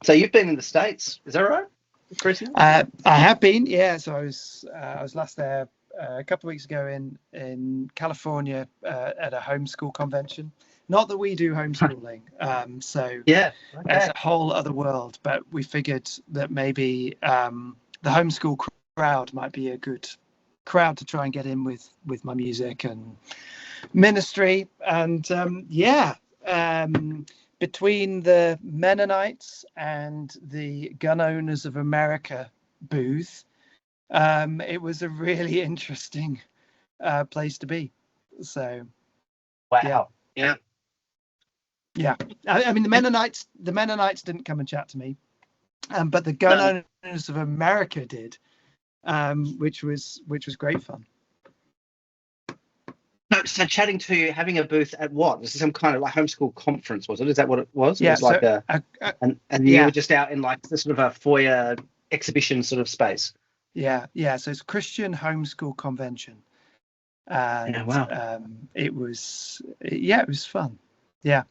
So you've been in the States, is that right? Recently? I have been, yeah. So I was last there a couple of weeks ago in California at a homeschool convention. Not that we do homeschooling, so Yeah. it's Okay. a whole other world. But we figured that maybe the homeschool crowd might be a good crowd to try and get in with my music and ministry. And between the Mennonites and the Gun Owners of America booth, it was a really interesting place to be. So, Wow. Yeah. yeah. I mean, the Mennonites didn't come and chat to me, but the Gun Owners of America did, which was great fun. So chatting to you, having a booth at what? This is some kind of like homeschool conference, was it? Is that what it was? Yeah. It was like and you yeah. were just out in like this sort of a foyer exhibition sort of space. Yeah. So it's Christian Homeschool Convention. And Yeah, wow. it was fun. Yeah.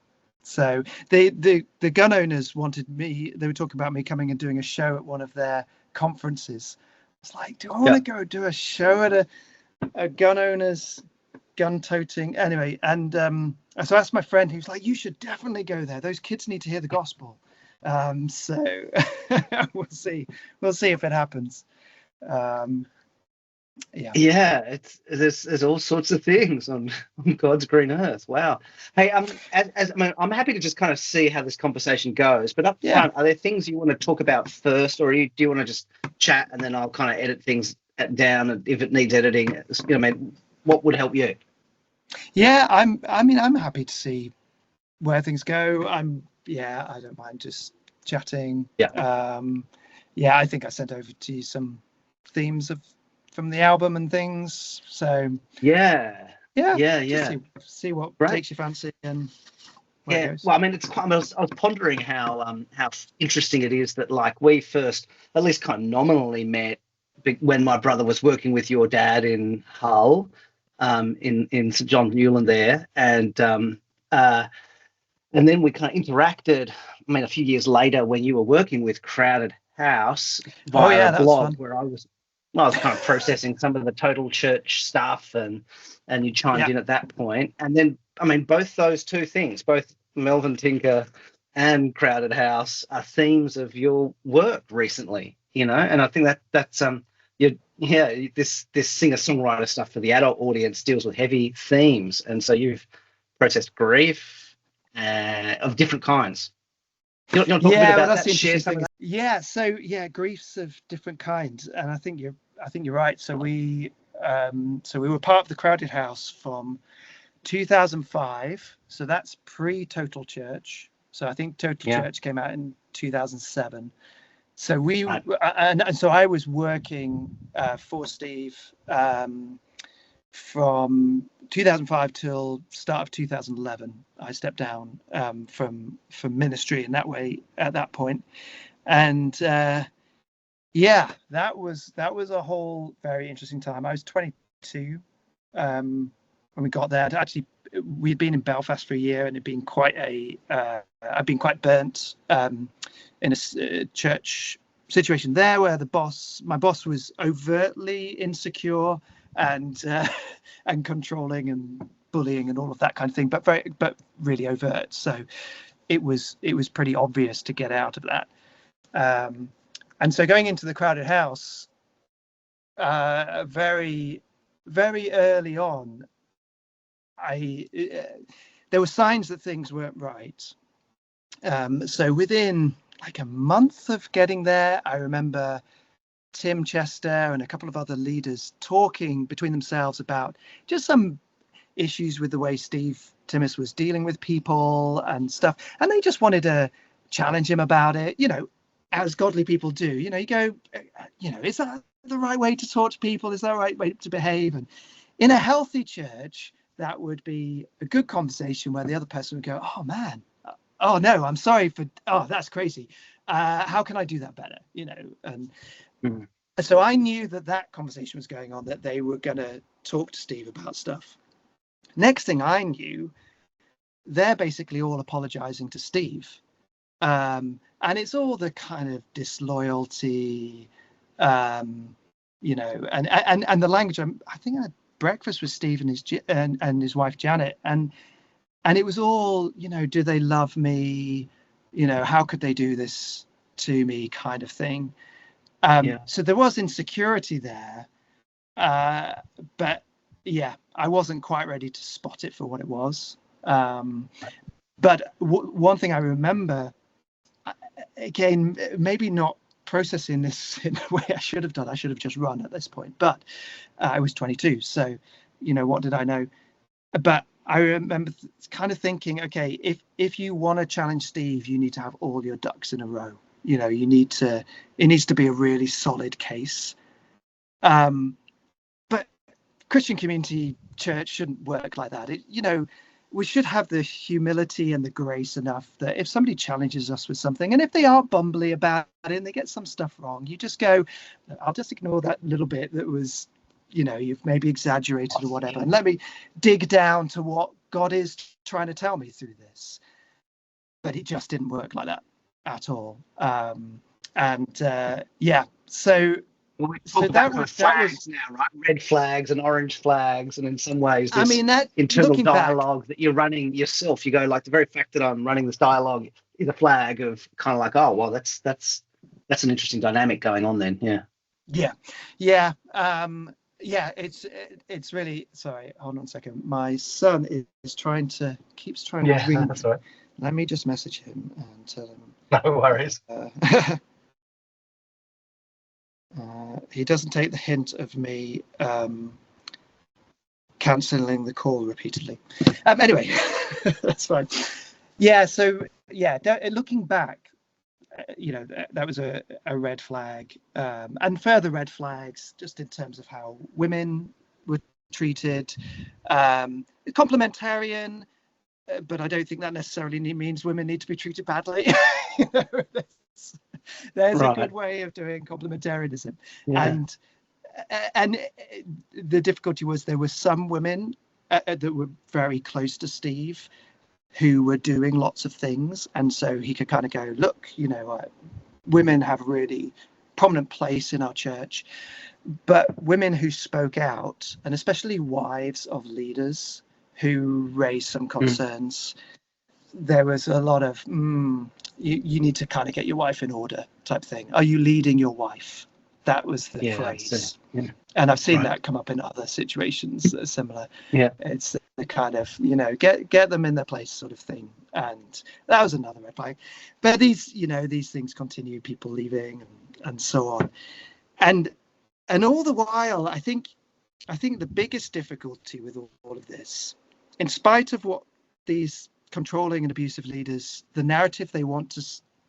So the gun owners wanted me. They were talking about me coming and doing a show at one of their conferences. It's like, do I want to go do a show at a gun owners gun toting anyway? And so I asked my friend, who's like, you should definitely go there. Those kids need to hear the gospel. So we'll see if it happens. Yeah, there's all sorts of things on God's green earth. Wow. Hey, I'm happy to just kind of see how this conversation goes, but up front, are there things you want to talk about first, or do you want to just chat and then I'll kind of edit things down, and if it needs editing, what would help you? Yeah, I'm happy to see where things go. I don't mind just chatting. I think I sent over to you some themes from the album and things. So yeah. See what takes your fancy and where it goes. Well, I mean, it's quite. I was pondering how interesting it is that like we first, at least kind of nominally met when my brother was working with your dad in Hull, in St John Newland there, and then we kind of interacted. I mean, a few years later when you were working with Crowded House via a blog where I was kind of processing some of the Total Church stuff, and you chimed in at that point. And then, I mean, both those two things, both Melvin Tinker and Crowded House, are themes of your work recently, and I think that's this singer-songwriter stuff for the adult audience deals with heavy themes, and so you've processed grief of different kinds. You want to talk a bit about that? Share some of that? Yeah, so griefs of different kinds, and I think you're right. So we were part of the Crowded House from 2005. So that's pre-Total Church. So I think Total Church came out in 2007. So so I was working for Steve from 2005 till start of 2011. I stepped down from ministry in that way at that point, and that was a whole very interesting time. I was 22 when we got there. Actually, we'd been in Belfast for a year, and it'd been I'd been quite burnt in a church situation there, where my boss was overtly insecure and controlling and bullying and all of that kind of thing, but really overt. So it was pretty obvious to get out of that. And so going into the Crowded House, very, very early on, there were signs that things weren't right. So within like a month of getting there, I remember Tim Chester and a couple of other leaders talking between themselves about just some issues with the way Steve Timmis was dealing with people and stuff, and they just wanted to challenge him about it, as godly people do. You go, is that the right way to talk to people? Is that the right way to behave? And in a healthy church, that would be a good conversation where the other person would go, oh man, oh no, I'm sorry that's crazy. How can I do that better? And so I knew that conversation was going on, that they were going to talk to Steve about stuff. Next thing I knew, they're basically all apologizing to Steve. and it's all the kind of disloyalty, you know, and the language. I think I had breakfast with Steve and his wife Janet, and it was all, you know, do they love me? You know, how could they do this to me, kind of thing. So there was insecurity there, but yeah, I wasn't quite ready to spot it for what it was. But one thing I remember, again, maybe not processing this in the way I should have done. I should have just run at this point, but I was 22, so, you know, what did I know? But I remember kind of thinking, okay, if you want to challenge Steve, you need to have all your ducks in a row. You know, it needs to be a really solid case. But Christian community church shouldn't work like that. You know, we should have the humility and the grace enough that if somebody challenges us with something, and if they are bumbly about it and they get some stuff wrong, you just go, I'll just ignore that little bit that was, you know, you've maybe exaggerated or whatever, and let me dig down to what God is trying to tell me through this. But it just didn't work like that at all. Yeah, so well, we talk about kind of flags now, right? Red flags and orange flags, and in some ways, this that internal dialogue that you're running yourself. You go, like, the very fact that I'm running this dialogue is a flag of kind of like, oh, well, that's an interesting dynamic going on then. Yeah. It's really, sorry, hold on a second. My son keeps trying to ring. That's right. Let me just message him and tell him. No worries. He doesn't take the hint of me cancelling the call repeatedly. Anyway, that's fine. Yeah, so yeah, looking back, you know, that was a red flag, and further red flags just in terms of how women were treated. Complementarian, but I don't think that necessarily means women need to be treated badly. You know, there's a good way of doing complementarianism. And the difficulty was there were some women that were very close to Steve who were doing lots of things, and so he could kind of go, look, you know, women have a really prominent place in our church, but women who spoke out, and especially wives of leaders who raised some concerns, there was a lot of you need to kind of get your wife in order type thing. Are you leading your wife? That was the phrase. And I've seen that come up in other situations that are similar. It's the kind of, you know, get them in their place sort of thing. And that was another red flag. But these things continue, people leaving and so on. And all the while, I think the biggest difficulty with all of this, in spite of what these controlling and abusive leaders, the narrative they want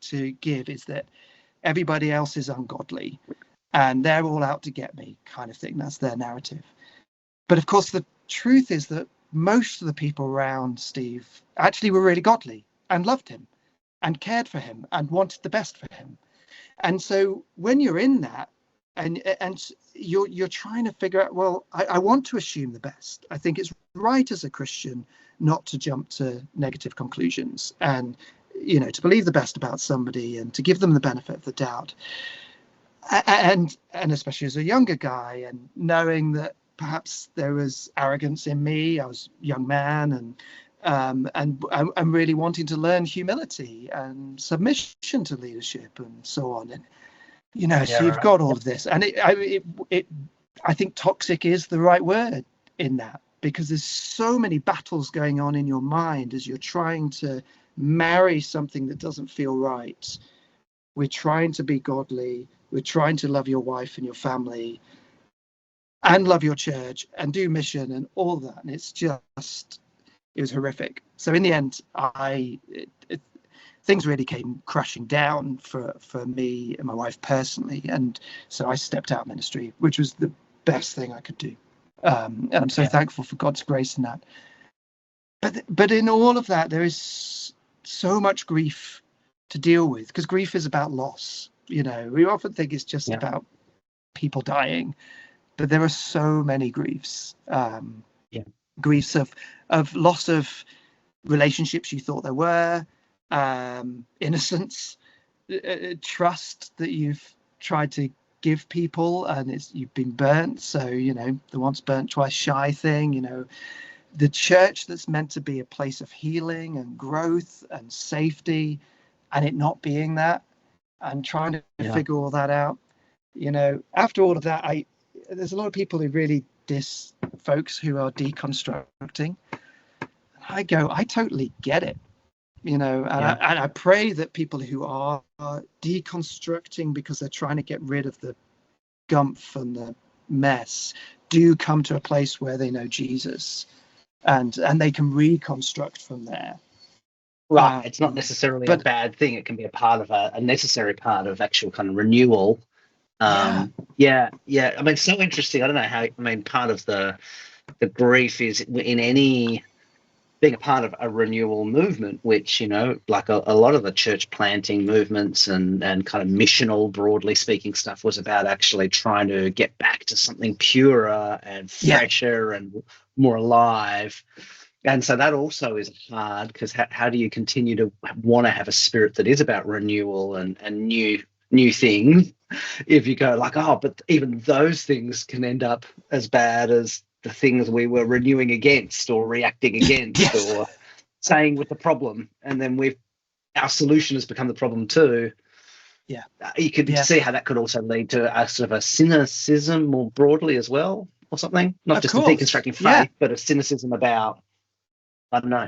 to give is that everybody else is ungodly and they're all out to get me, kind of thing. That's their narrative. But of course, the truth is that most of the people around Steve actually were really godly and loved him and cared for him and wanted the best for him. And so when you're in that and you're trying to figure out, well, I want to assume the best. I think it's right as a Christian not to jump to negative conclusions and, you know, to believe the best about somebody and to give them the benefit of the doubt. And especially as a younger guy, and knowing that perhaps there was arrogance in me. I was a young man, and I'm really wanting to learn humility and submission to leadership and so on. And you know, so you've got all of this, and I think toxic is the right word in that, because there's so many battles going on in your mind as you're trying to marry something that doesn't feel right. We're trying to be godly. We're trying to love your wife and your family and love your church and do mission and all that. And it's just, it was horrific. So in the end, things really came crashing down for me and my wife personally. And so I stepped out of ministry, which was the best thing I could do. And I'm so thankful for God's grace in that. But in all of that, there is so much grief to deal with, because grief is about loss. You know, we often think it's just about people dying, but there are so many griefs. Griefs of loss of relationships you thought there were, innocence, trust that you've tried to give people, and you've been burnt. So, the once burnt, twice shy thing, the church that's meant to be a place of healing and growth and safety, and it not being that, and trying to figure all that out. After all of that, there's a lot of people who really diss folks who are deconstructing. I totally get it, and I pray that people who are deconstructing because they're trying to get rid of the gumph and the mess do come to a place where they know Jesus, and they can reconstruct from there. Right. It's not necessarily a bad thing. It can be a part of a necessary part of actual kind of renewal. I mean, so interesting. I don't know how. I mean, part of the grief is in any being a part of a renewal movement, which like a lot of the church planting movements and kind of missional, broadly speaking, stuff was about actually trying to get back to something purer and fresher and more alive. And so that also is hard, because how do you continue to want to have a spirit that is about renewal and new things if you go like, but even those things can end up as bad as the things we were renewing against or reacting against or saying with the problem, and then our solution has become the problem too. You could see how that could also lead to a sort of a cynicism more broadly as well, or something, not just a deconstructing faith, but a cynicism about, I don't know,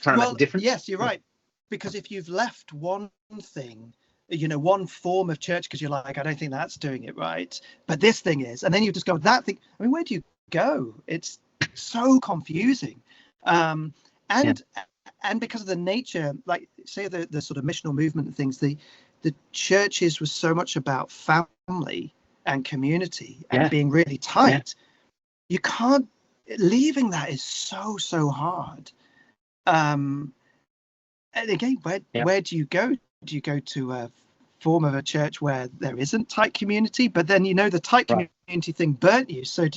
trying to make a difference. Yes, you're right. Because if you've left one thing, one form of church, because you're like, I don't think that's doing it right, but this thing is, and then you discover that thing. I mean, where do you go? It's so confusing. And because of the nature, like say the sort of missional movement and things, the churches was so much about family and community and being really tight. You can't, leaving that is so hard. And again, where do you go? Do you go to a form of a church where there isn't tight community, but then the tight community thing burnt you? So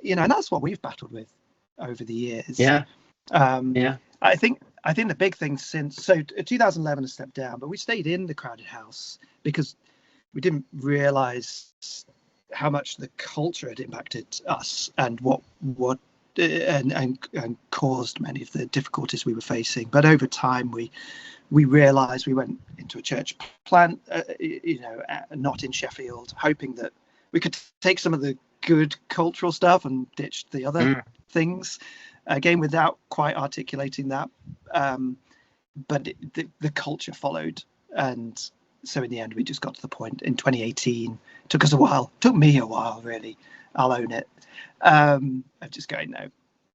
and that's what we've battled with over the years. I think the big thing since 2011 has stepped down, but we stayed in the crowded house because we didn't realize how much the culture had impacted us and what and caused many of the difficulties we were facing. But over time, we realized, we went into a church plant, not in Sheffield, hoping that we could take some of the good cultural stuff and ditch the other things, again without quite articulating that, but the culture followed, and so in the end we just got to the point in 2018. Took me a while really, I'll own it, of just going, no,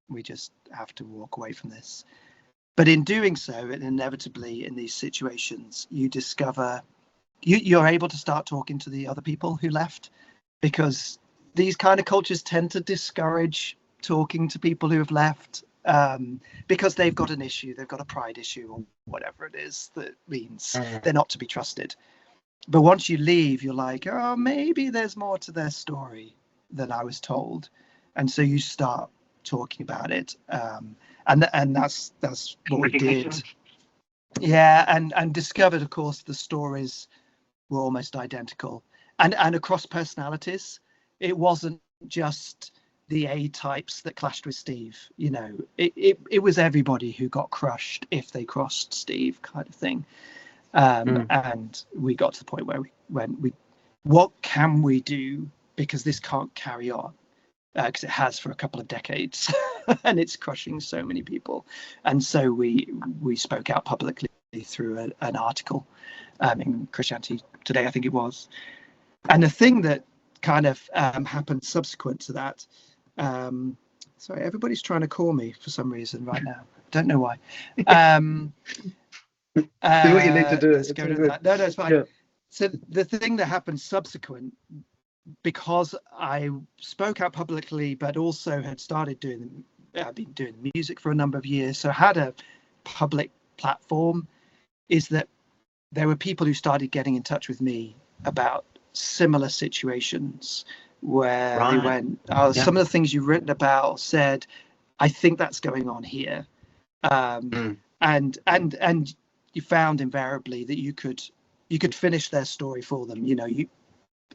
we just have to walk away from this. But in doing so, and inevitably in these situations, you discover you're able to start talking to the other people who left, because these kind of cultures tend to discourage talking to people who have left, because they've got an issue, they've got a pride issue or whatever it is that means they're not to be trusted. But once you leave, you're like, oh, maybe there's more to their story than I was told. And so you start talking about it. And that's what we did. And discovered, of course, the stories were almost identical. And across personalities, it wasn't just the A types that clashed with Steve. It was everybody who got crushed if they crossed Steve, kind of thing. And we got to the point where we went, what can we do? Because this can't carry on, because it has for a couple of decades and it's crushing so many people. And so we spoke out publicly through an article in Christianity Today, I think it was. And the thing that kind of happened subsequent to that, sorry, everybody's trying to call me for some reason right now. Don't know why. Do what you need to do. Let's go to that. No, it's fine. Yeah. So the thing that happened subsequent, because I spoke out publicly, but also had started been doing music for a number of years, so had a public platform, is that there were people who started getting in touch with me about similar situations where they went, some of the things you've written about, said, I think that's going on here. And you found invariably that you could you could finish their story for them. You know,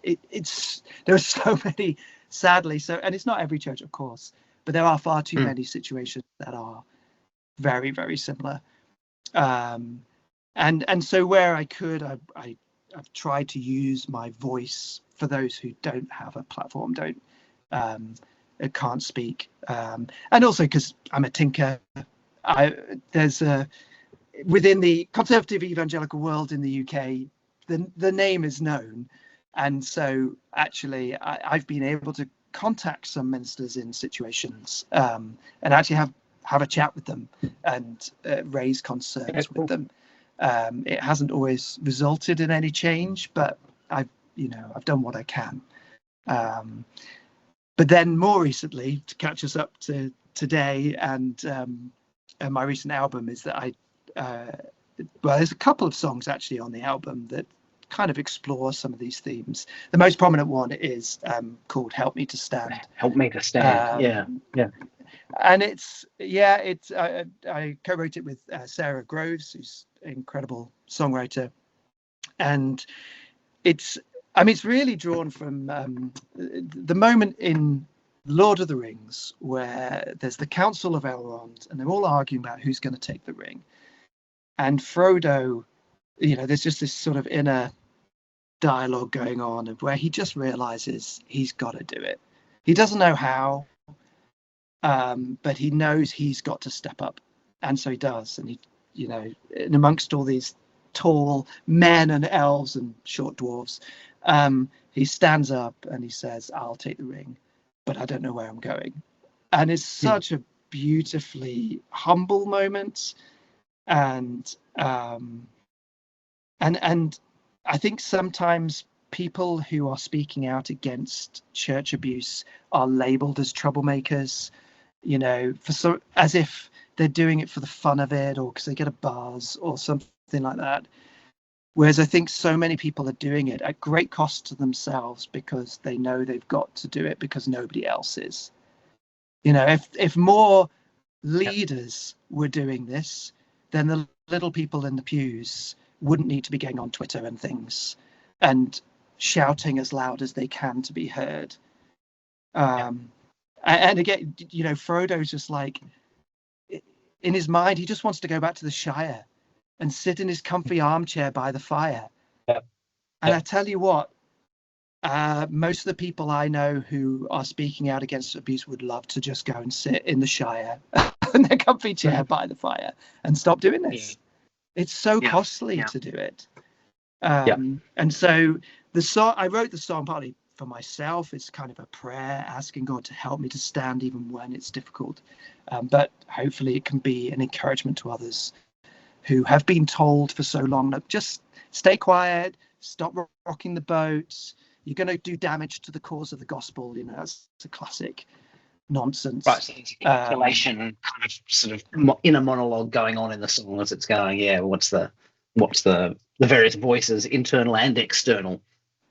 there are so many, sadly. So, and it's not every church, of course, but there are far too many situations that are very, very similar. And so where I could, I've tried to use my voice for those who don't have a platform, can't speak, and also because I'm a tinker. Within the conservative evangelical world in the UK, the name is known, and so actually I've been able to contact some ministers in situations, and actually have a chat with them and raise concerns with them. It hasn't always resulted in any change, but I've done what I can. But then more recently, to catch us up to today and my recent album, is that there's a couple of songs actually on the album that kind of explore some of these themes. The most prominent one is called "Help Me to Stand." Help Me to Stand. Yeah. And I co-wrote it with Sarah Groves, who's an incredible songwriter, and it's really drawn from the moment in Lord of the Rings where there's the Council of Elrond and they're all arguing about who's going to take the ring, and Frodo, there's just this sort of inner dialogue going on where he just realizes he's got to do it. He doesn't know how, but he knows he's got to step up, and so he does. And and amongst all these tall men and elves and short dwarves, he stands up and he says, "I'll take the ring, but I don't know where I'm going." And it's such a beautifully humble moment, and I think sometimes people who are speaking out against church abuse are labeled as troublemakers, as if they're doing it for the fun of it or because they get a buzz or something like that. Whereas I think so many people are doing it at great cost to themselves because they know they've got to do it because nobody else is. If more leaders were doing this, then the little people in the pews wouldn't need to be getting on Twitter and things and shouting as loud as they can to be heard. And again, Frodo's just like, in his mind, he just wants to go back to the Shire and sit in his comfy armchair by the fire. And I tell you what, most of the people I know who are speaking out against abuse would love to just go and sit in the Shire in their comfy chair by the fire and stop doing this. It's so costly to do it. And so I wrote the song partly for myself. It's kind of a prayer asking God to help me to stand even when it's difficult. But hopefully it can be an encouragement to others who have been told for so long that just stay quiet, stop rocking the boat. You're going to do damage to the cause of the gospel. That's a classic nonsense. Right, so it's articulation, kind of sort of inner monologue going on in the song as it's going. Yeah, what's the various voices, internal and external,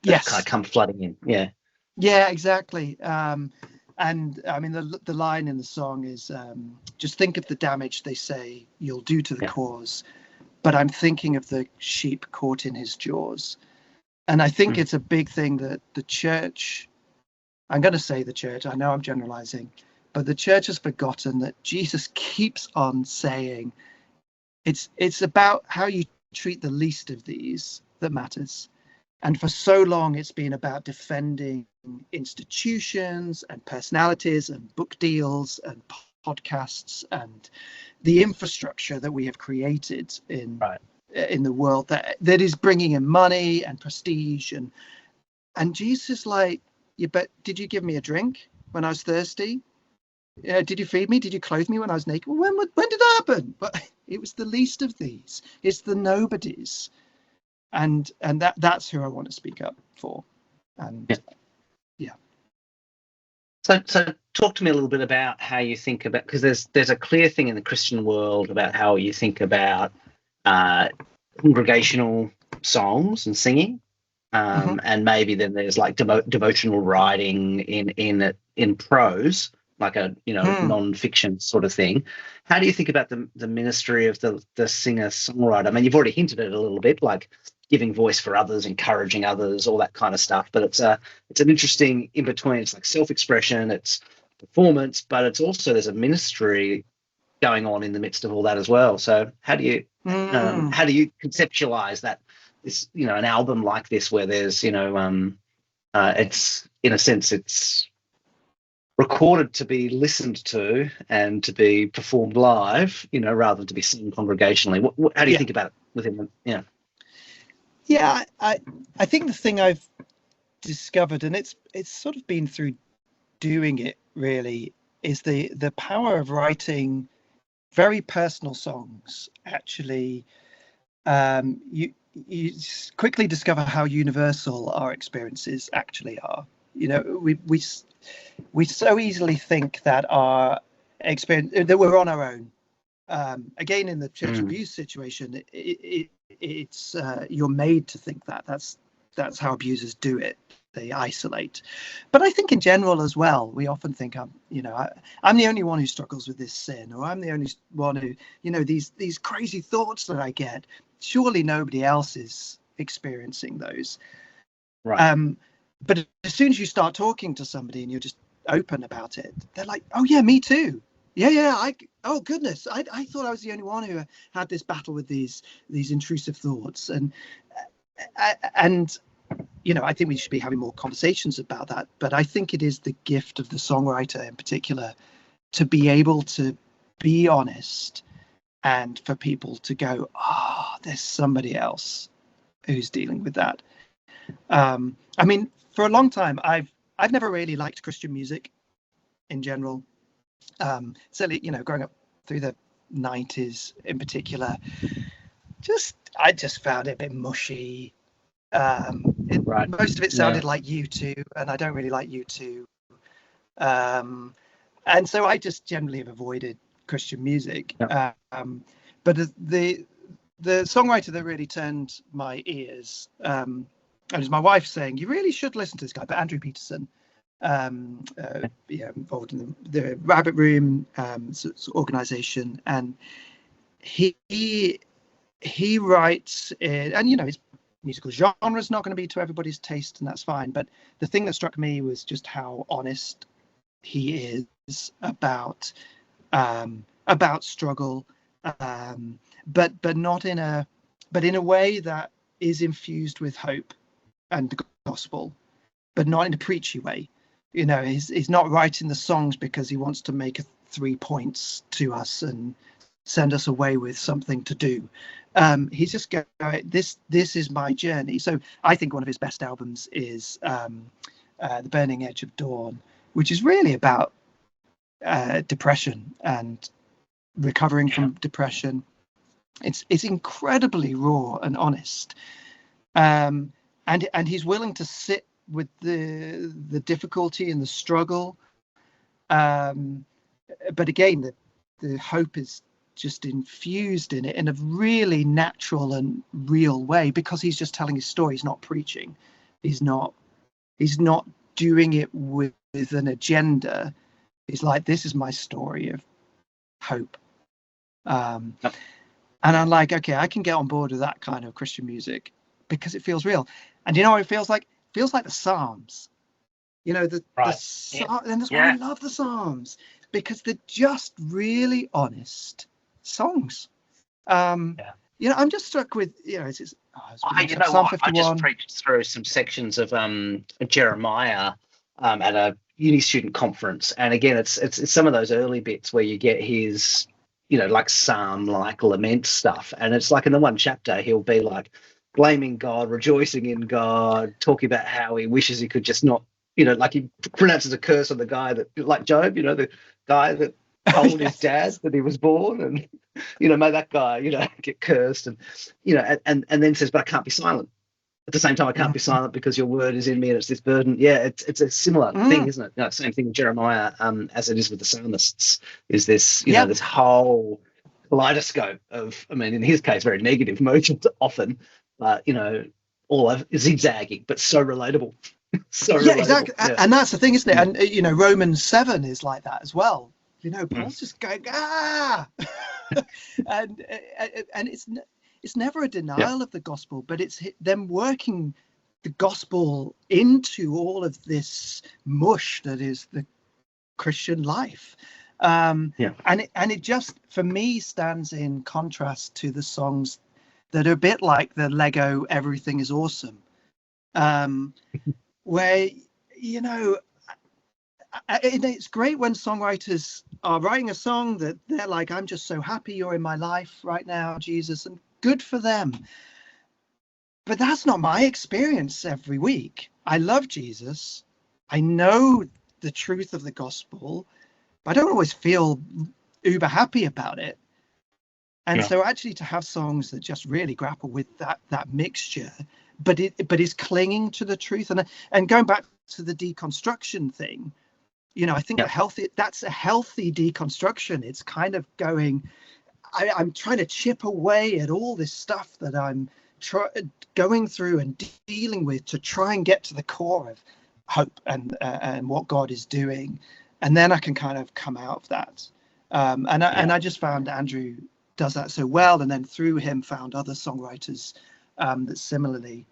that kind of come flooding in. Yeah, exactly. And I mean, the line in the song is, just think of the damage they say you'll do to the cause, but I'm thinking of the sheep caught in his jaws. And I think it's a big thing that the church, I'm going to say the church, I know I'm generalizing, but the church has forgotten that Jesus keeps on saying it's about how you treat the least of these that matters. And for so long, it's been about defending institutions and personalities and book deals and podcasts and the infrastructure that we have created in the world that is bringing in money and prestige. And Jesus is like, did you give me a drink when I was thirsty? Did you feed me? Did you clothe me when I was naked? When did that happen? But it was the least of these. It's the nobodies. And that's who I want to speak up for. And So talk to me a little bit about how you think about, because there's a clear thing in the Christian world about how you think about congregational songs and singing, and maybe then there's like devotional writing in prose, like a non-fiction sort of thing. How do you think about the ministry of the singer-songwriter? I mean, you've already hinted at it a little bit, like giving voice for others, encouraging others, all that kind of stuff. But it's an interesting in between. It's like self-expression, it's performance, but it's also there's a ministry going on in the midst of all that as well. So how do you conceptualize that? This, an album like this where there's it's in a sense it's recorded to be listened to and to be performed live, rather than to be sung congregationally. How do you think about it within them? Yeah, I think the thing I've discovered, and it's sort of been through doing it really, is the power of writing very personal songs. Actually, you quickly discover how universal our experiences actually are. We so easily think that our experience, that we're on our own. Again, in the church abuse situation, it's you're made to think that. That's how abusers do it. They isolate. But I think in general as well, we often think I'm the only one who struggles with this sin, or I'm the only one who, these crazy thoughts that I get. Surely nobody else is experiencing those. Right. But as soon as you start talking to somebody and you're just open about it, they're like, oh yeah, me too. Yeah. Oh goodness, I thought I was the only one who had this battle with these intrusive thoughts, and I think we should be having more conversations about that. But I think it is the gift of the songwriter in particular to be able to be honest, and for people to go, there's somebody else who's dealing with that. I mean, for a long time, I've never really liked Christian music in general. Certainly, growing up through the 90s in particular, I just found it a bit mushy. Most of it sounded like U2, and I don't really like U2. And so I just generally have avoided Christian music. Yeah. But the songwriter that really turned my ears, and it was my wife saying, you really should listen to this guy, but Andrew Peterson, involved in the Rabbit Room organization, and he writes it, and his musical genre is not going to be to everybody's taste, and that's fine. But the thing that struck me was just how honest he is about struggle, but not in a way that is infused with hope and the gospel, but not in a preachy way. He's not writing the songs because he wants to make 3 points to us and send us away with something to do. He's just going, this is my journey. So I think one of his best albums is The Burning Edge of Dawn, which is really about depression and recovering from depression. It's incredibly raw and honest, and he's willing to sit with the difficulty and the struggle, but again the hope is just infused in it in a really natural and real way, because he's just telling his story. He's not preaching. He's not doing it with an agenda. He's like, this is my story of hope. And I'm like, okay, I can get on board with that kind of Christian music because it feels real. And you know what it feels like? It feels like the Psalms. And that's why I love the Psalms, because they're just really honest songs. I'm just struck with I just preached through some sections of Jeremiah at a uni student conference, and again it's some of those early bits where you get his like psalm like lament stuff, and it's like in the one chapter he'll be like blaming God, rejoicing in God, talking about how he wishes he could just not, like he pronounces a curse on the guy that, like Job, the guy that told his dad that he was born, and may that guy get cursed, and and then says, but I can't be silent. At the same time, I can't be silent because your word is in me and it's this burden. It's a similar thing, isn't it? Same thing with Jeremiah, as it is with the psalmists, is this this whole kaleidoscope of, in his case, very negative emotions often, but all zigzagging, but so relatable. Exactly. Yeah. And that's the thing, isn't it? And Romans 7 is like that as well. Paul's just going and it's never a denial of the gospel, but it's them working the gospel into all of this mush that is the Christian life. And it just, for me, stands in contrast to the songs that are a bit like the Lego Everything is Awesome, where, you know, it's great when songwriters are writing a song that they're like, I'm just so happy you're in my life right now, Jesus, and good for them. But that's not my experience every week. I love Jesus. I know the truth of the gospel, but I don't always feel uber happy about it. And so actually to have songs that just really grapple with that mixture, but is clinging to the truth. And going back to the deconstruction thing, you know, I think that's a healthy deconstruction. It's kind of going, I'm trying to chip away at all this stuff that I'm going through and dealing with to try and get to the core of hope and what God is doing. And then I can kind of come out of that. And I just found Andrew does that so well, and then through him found other songwriters that similarly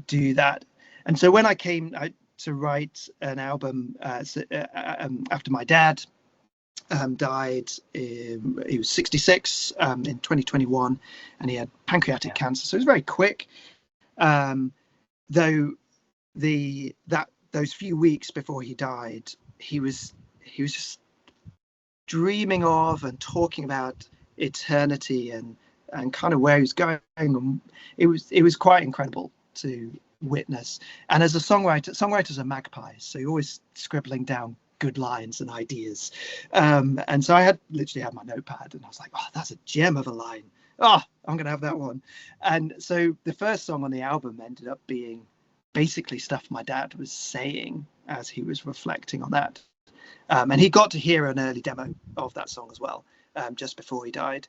do that. And so when I came to write an album after my dad died, he was 66 in 2021, and he had pancreatic cancer, so it was very quick. Though those few weeks before he died, he was just dreaming of and talking about eternity and kind of where he was going. And it was quite incredible to witness. And as a songwriters are magpies, so you're always scribbling down good lines and ideas. And so I literally had my notepad, and I was like, oh, that's a gem of a line. Oh, I'm going to have that one. And so the first song on the album ended up being basically stuff my dad was saying as he was reflecting on that. And he got to hear an early demo of that song as well, just before he died.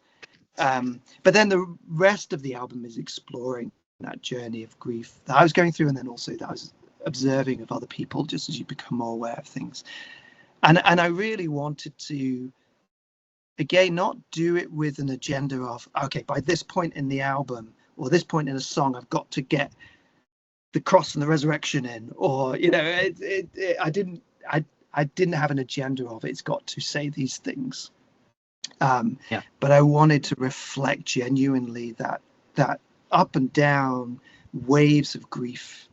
But then the rest of the album is exploring that journey of grief that I was going through, and then also that I was observing of other people, just as you become more aware of things. And I really wanted to, again, not do it with an agenda of, okay, by this point in the album or this point in a song, I've got to get the cross and the resurrection in, or, you know, I didn't have an agenda of it's got to say these things. But I wanted to reflect genuinely that up and down waves of grief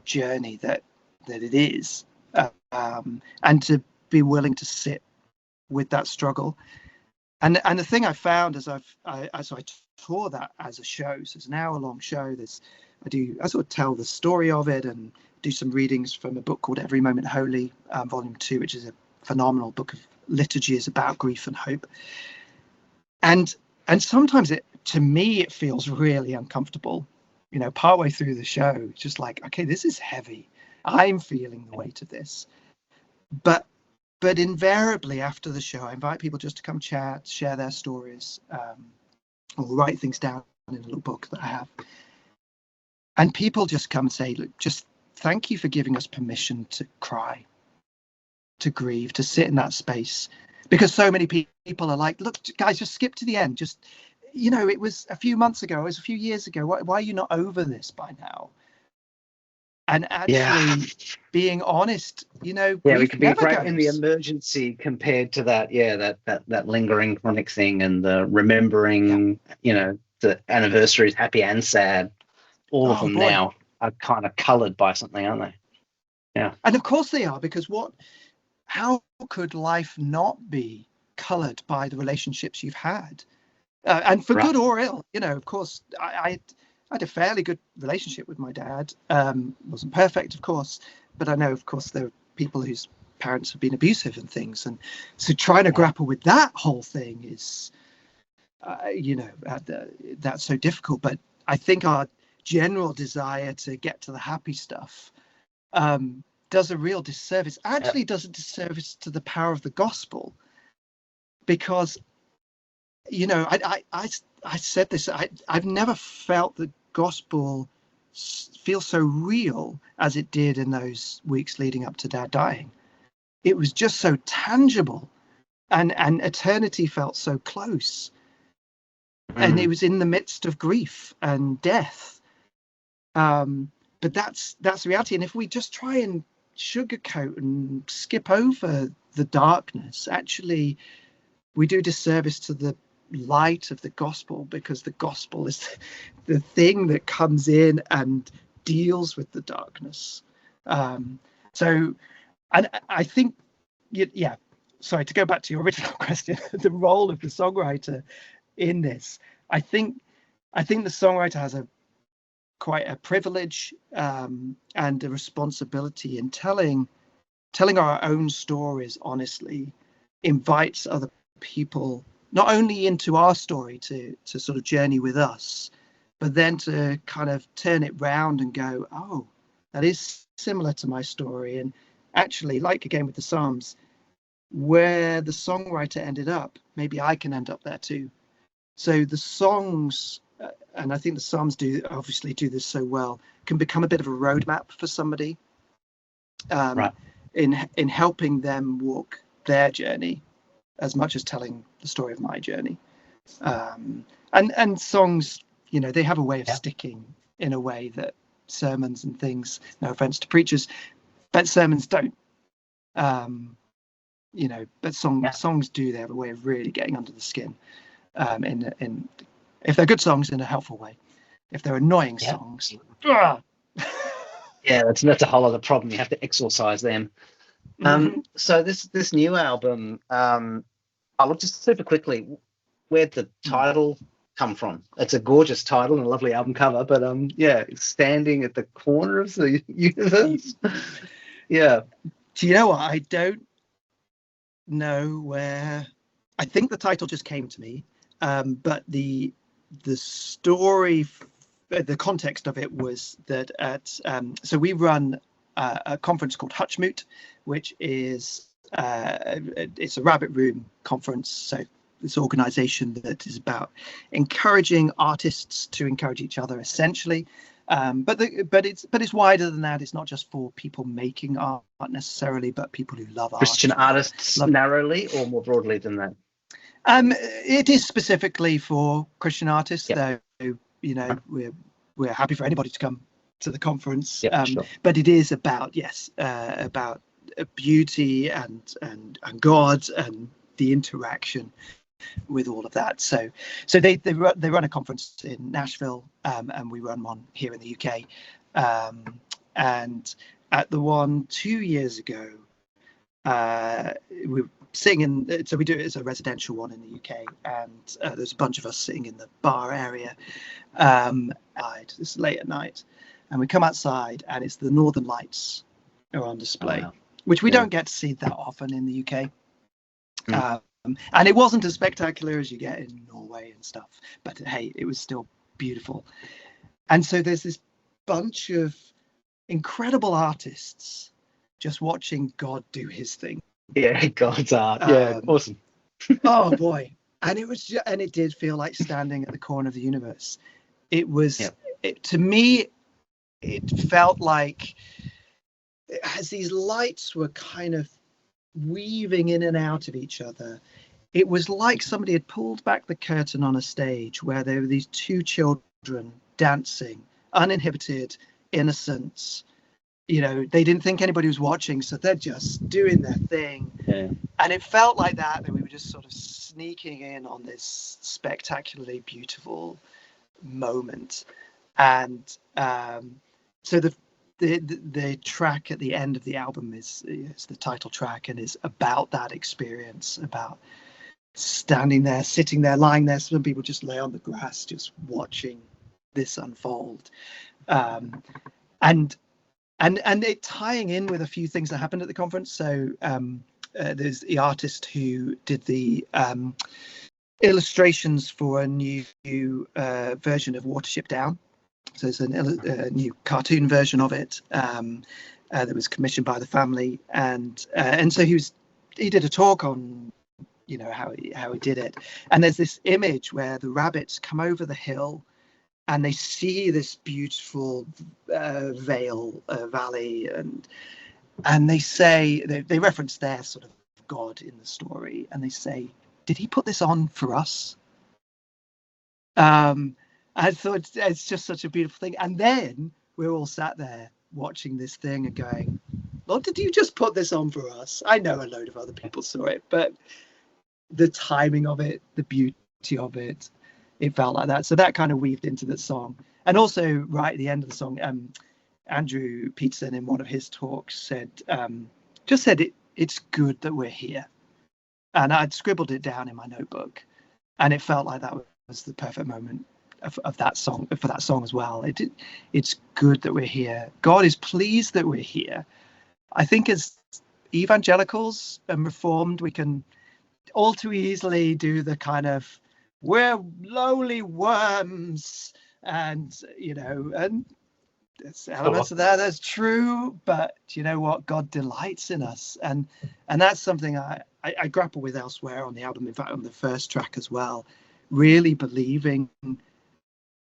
journey that it is, and to be willing to sit with that struggle. And the thing I found as I tour that as a show, so it's an hour-long show. I sort of tell the story of it and do some readings from a book called Every Moment Holy, Volume 2, which is a phenomenal book of liturgies about grief and hope. And sometimes to me it feels really uncomfortable. You know, partway through the show, it's just like, okay, this is heavy. I'm feeling the weight of this. But invariably after the show, I invite people just to come chat, share their stories, or write things down in a little book that I have. And people just come and say, look, just thank you for giving us permission to cry, to grieve, to sit in that space. Because so many people are like, look, guys, just skip to the end. Just, you know, it was a few months ago, it was a few years ago. Why are you not over this by now? And actually being honest, you know, we could be right in the emergency compared to that, that lingering chronic thing, and the remembering, you know, the anniversaries, happy and sad, all of them now are kind of coloured by something, aren't they? Yeah. And of course they are, because how could life not be coloured by the relationships you've had? And for good or ill, you know, of course, I had a fairly good relationship with my dad. Wasn't perfect, of course, but I know, of course, there are people whose parents have been abusive and things. And so trying to grapple with that whole thing is, you know, that's so difficult. But I think our general desire to get to the happy stuff does a real disservice, actually does a disservice to the power of the gospel. Because, you know, I said this, I've never felt the gospel feel so real as it did in those weeks leading up to Dad dying. It was just so tangible, and eternity felt so close. and it was in the midst of grief and death. But that's the reality. And if we just try and sugarcoat and skip over the darkness, actually we do disservice to the light of the gospel, because the gospel is the thing that comes in and deals with the darkness. So, and I think, yeah, sorry, to go back to your original question, the role of the songwriter in this, I think the songwriter has quite a privilege and a responsibility in telling our own stories honestly, invites other people not only into our story to sort of journey with us, but then to kind of turn it round and go, oh, that is similar to my story. And actually, like again with the Psalms, where the songwriter ended up, maybe I can end up there too. So the songs, and I think the Psalms obviously do this so well, can become a bit of a roadmap for somebody right. in helping them walk their journey, as much as telling the story of my journey. And songs, you know, they have a way of sticking in a way that sermons and things, no offense to preachers, but sermons don't. You know, but songs do. They have a way of really getting under the skin. In if they're good songs, in a helpful way. If they're annoying songs, yeah, that's a whole other problem. You have to exorcise them. So this new album, I'll look just super quickly. Where'd the title come from? It's a gorgeous title and a lovely album cover, but it's standing at the corner of the universe. Yeah. Do you know what? I don't know where. I think the title just came to me, but the story, the context of it was that so we run a conference called Hutchmoot, which is it's a rabbit room conference. So this organization that is about encouraging artists to encourage each other, essentially. But it's wider than that. It's not just for people making art necessarily, but people who love Christian artists narrowly, or more broadly than that. It is specifically for Christian artists, though. You know, we're happy for anybody to come to the conference. Sure. But it is about about beauty and God and the interaction with all of that. So they run a conference in Nashville, and we run one here in the UK. And at the one 2 years ago, we were sitting in. So we do it as a residential one in the UK, and there's a bunch of us sitting in the bar area. It's late at night, and we come outside, and it's the Northern Lights are on display, which we don't get to see that often in the UK. And it wasn't as spectacular as you get in Norway and stuff, but hey, it was still beautiful. And so there's this bunch of incredible artists just watching God do his thing. Yeah, God's art. Awesome. Oh boy. And it did feel like standing at the corner of the universe. It was, to me, it felt like as these lights were kind of weaving in and out of each other, it was like somebody had pulled back the curtain on a stage where there were these two children dancing, uninhibited innocence. You know, they didn't think anybody was watching, so they're just doing their thing. And it felt like that we were just sort of sneaking in on this spectacularly beautiful moment. And so the track at the end of the album is the title track, and is about that experience, about standing there, sitting there, lying there. Some people just lay on the grass just watching this unfold, and it tying in with a few things that happened at the conference. So there's the artist who did the illustrations for a new version of Watership Down. So it's a new cartoon version of it that was commissioned by the family, and so he did a talk on, you know, how he did it. And there's this image where the rabbits come over the hill and they see this beautiful valley, and they say, they reference their sort of God in the story, and they say, did he put this on for us? I thought it's just such a beautiful thing. And then we're all sat there watching this thing and going, Lord, did you just put this on for us? I know a load of other people saw it, but the timing of it, the beauty of it, it felt like that. So that kind of weaved into the song. And also right at the end of the song, Andrew Peterson in one of his talks said, it's good that we're here. And I'd scribbled it down in my notebook, and it felt like that was the perfect moment of that song, for that song as well. It's good that we're here. God is pleased that we're here. I think as evangelicals and Reformed, we can all too easily do the kind of, we're lowly worms, and and there's elements of that's true, but you know what? God delights in us, and that's something I grapple with elsewhere on the album. In fact, on the first track as well, really believing,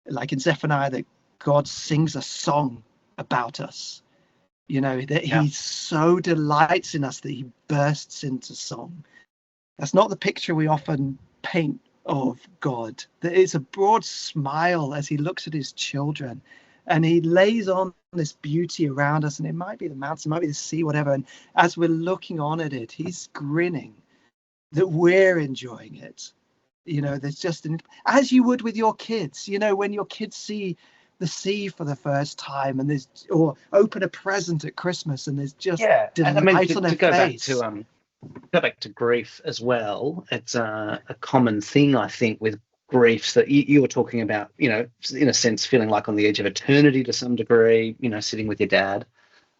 like in Zephaniah, that God sings a song about us. That he so delights in us that he bursts into song. That's not the picture we often paint of God. That it's a broad smile as he looks at his children, and he lays on this beauty around us. And it might be the mountain, it might be the sea, whatever. And as we're looking on at it, he's grinning that we're enjoying it. There's just as you would with your kids. When your kids see the sea for the first time, and or open a present at Christmas, and there's just delight on their face. Go back to grief as well. It's a common thing, I think, with griefs that you were talking about, in a sense, feeling like on the edge of eternity to some degree, sitting with your dad.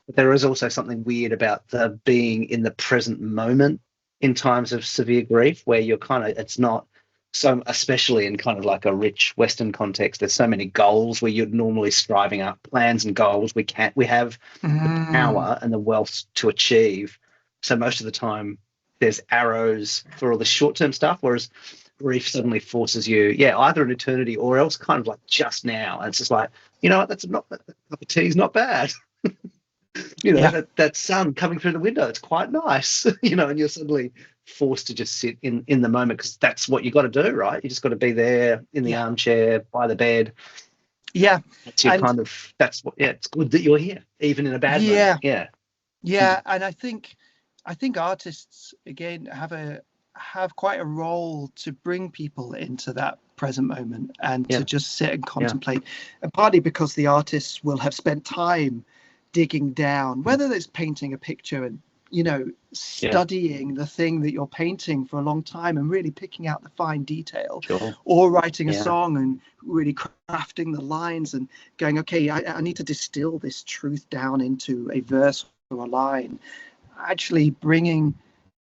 But there is also something weird about the being in the present moment in times of severe grief, where you're it's not so, especially in kind of like a rich Western context, there's so many goals where you're normally striving up plans and goals. We have the power and the wealth to achieve. So most of the time there's arrows for all the short-term stuff, whereas grief suddenly forces you, either an eternity or else kind of like just now. And it's just like, what, that's not, that cup of tea is not bad. That sun coming through the window, it's quite nice, and you're suddenly forced to just sit in the moment, because that's what you got to do, right? You just got to be there in the armchair by the bed. It's it's good that you're here, even in a bad moment. And I think artists again have quite a role to bring people into that present moment and to just sit and contemplate, and partly because the artists will have spent time digging down, whether it's painting a picture and studying the thing that you're painting for a long time and really picking out the fine detail, or writing a song and really crafting the lines and going, okay, I need to distill this truth down into a verse or a line. Actually bringing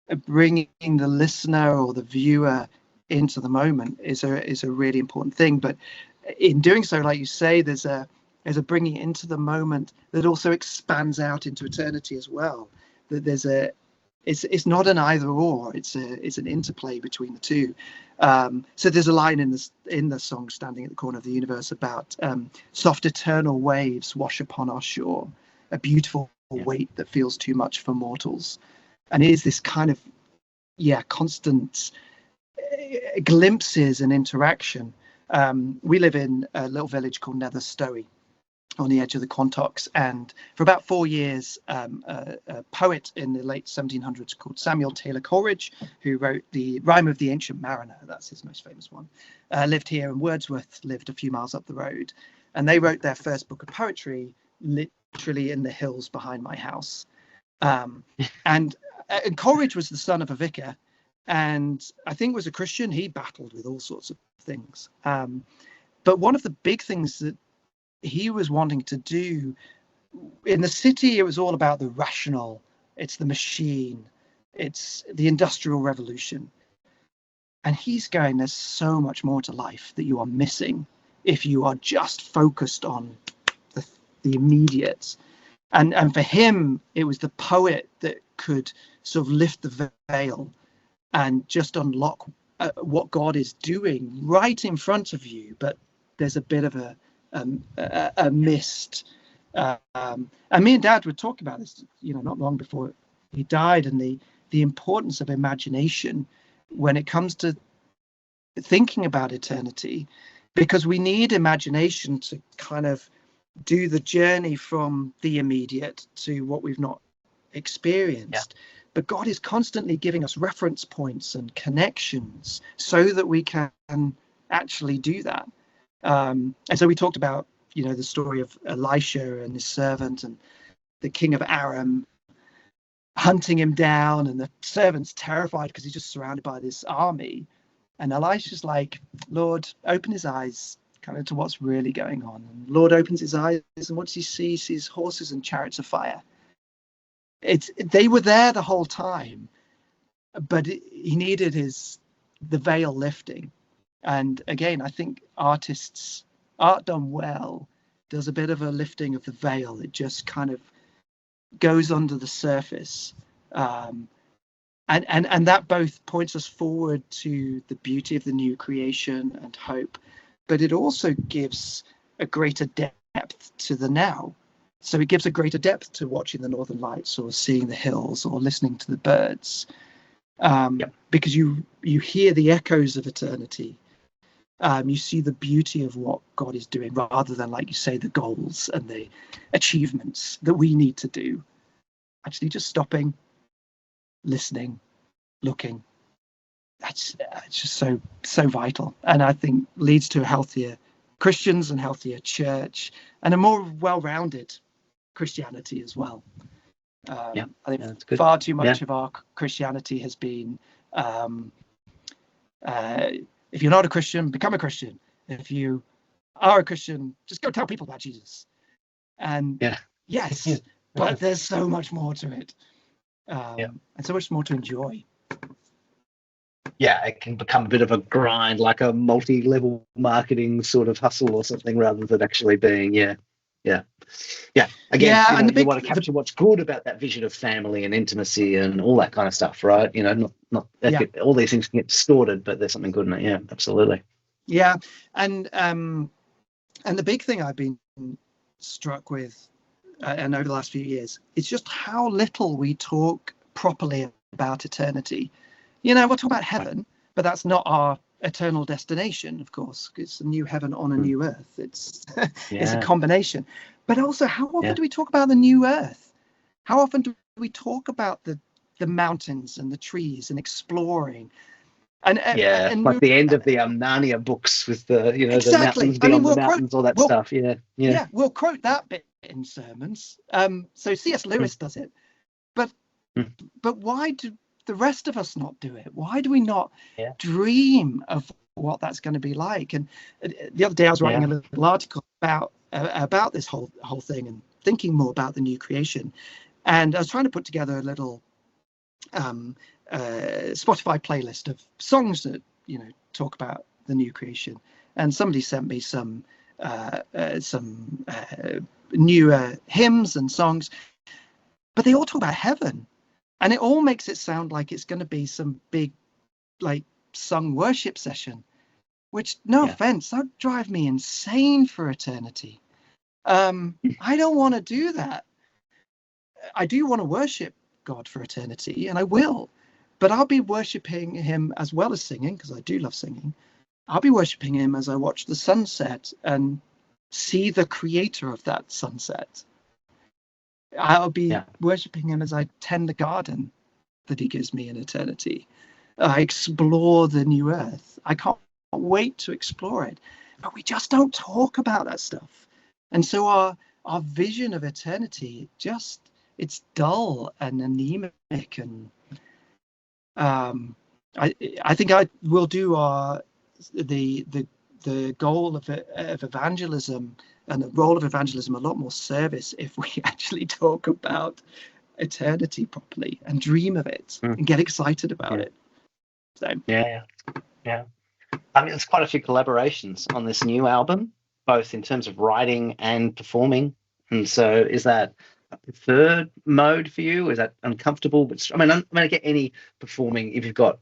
the listener or the viewer into the moment is a really important thing. But in doing so, like you say, there's a bringing into the moment that also expands out into eternity as well. That it's not an either or, it's an interplay between the two. So there's a line in the song Standing at the Corner of the Universe about soft eternal waves wash upon our shore, a beautiful weight that feels too much for mortals. And it is this kind of constant glimpses and interaction. We live in a little village called Nether Stowey on the edge of the Quantocks, and for about 4 years a poet in the late 1700s called Samuel Taylor Coleridge, who wrote the Rime of the Ancient Mariner, that's his most famous one, lived here, and Wordsworth lived a few miles up the road, and they wrote their first book of poetry literally in the hills behind my house. And Coleridge was the son of a vicar, and I think was a Christian. He battled with all sorts of things, but one of the big things that he was wanting to do in the city, it was all about the rational, it's the machine, it's the Industrial Revolution. And he's going, there's so much more to life that you are missing if you are just focused on the immediate. And for him, it was the poet that could sort of lift the veil and just unlock what God is doing right in front of you. But there's a bit of a mist. And me and Dad would talk about this, not long before he died, and the importance of imagination when it comes to thinking about eternity. because we need imagination to kind of do the journey from the immediate to what we've not experienced. But God is constantly giving us reference points and connections so that we can actually do that. And so we talked about, the story of Elisha and his servant and the king of Aram hunting him down, and the servant's terrified because he's just surrounded by this army. And Elisha's like, Lord, open his eyes kind of to what's really going on. And Lord opens his eyes, and what does he see? He sees horses and chariots of fire. They were there the whole time, but he needed the veil lifting. And again, I think art done well does a bit of a lifting of the veil. It just kind of goes under the surface, and that both points us forward to the beauty of the new creation and hope, but it also gives a greater depth to the now. So it gives a greater depth to watching the Northern Lights or seeing the hills or listening to the birds, because you hear the echoes of eternity. You see the beauty of what God is doing, rather than, like you say, the goals and the achievements that we need to do. Actually, just stopping, listening, looking. It's just so vital, and I think leads to a healthier Christians and healthier church and a more well-rounded Christianity as well. I think far too much of our Christianity has been, if you're not a Christian, become a Christian. If you are a Christian, just go tell people about Jesus. And yes, but there's so much more to it, and so much more to enjoy. Yeah, it can become a bit of a grind, like a multi-level marketing sort of hustle or something, rather than actually being, Again, you want to capture what's good about that vision of family and intimacy and all that kind of stuff, right? All these things can get distorted, but there's something good in it. Yeah, absolutely. Yeah, and the big thing I've been struck with, and over the last few years, is just how little we talk properly about eternity. We'll talk about heaven, but that's not our eternal destination, of course. It's a new heaven on a new earth. It's it's a combination. But also, how often do we talk about the new earth? How often do we talk about the mountains and the trees and exploring? And like the end of the Narnia books with the the mountains beyond the mountains, all that stuff. Yeah, we'll quote that bit in sermons. So C.S. Lewis does it, but why do the rest of us not do it? Why do we not dream of what that's going to be like? And the other day I was writing a little article about this whole thing and thinking more about the new creation, and I was trying to put together a little Spotify playlist of songs that talk about the new creation, and somebody sent me some newer hymns and songs, but they all talk about heaven. And it all makes it sound like it's going to be some big, like, sung worship session, which, no offense, that would drive me insane for eternity. I don't want to do that. I do want to worship God for eternity, and I will. But I'll be worshiping him as well as singing, because I do love singing. I'll be worshiping him as I watch the sunset and see the creator of that sunset. I'll be worshiping him as I tend the garden that he gives me in eternity. I explore the new earth. I can't wait to explore it. But we just don't talk about that stuff. And so our vision of eternity, it's dull and anemic. And I think I will do the goal of evangelism and the role of evangelism a lot more service if we actually talk about eternity properly and dream of it and get excited about it. So yeah. I mean, there's quite a few collaborations on this new album, both in terms of writing and performing. And so, is that a preferred mode for you? Is that uncomfortable? But I get any performing. If you've got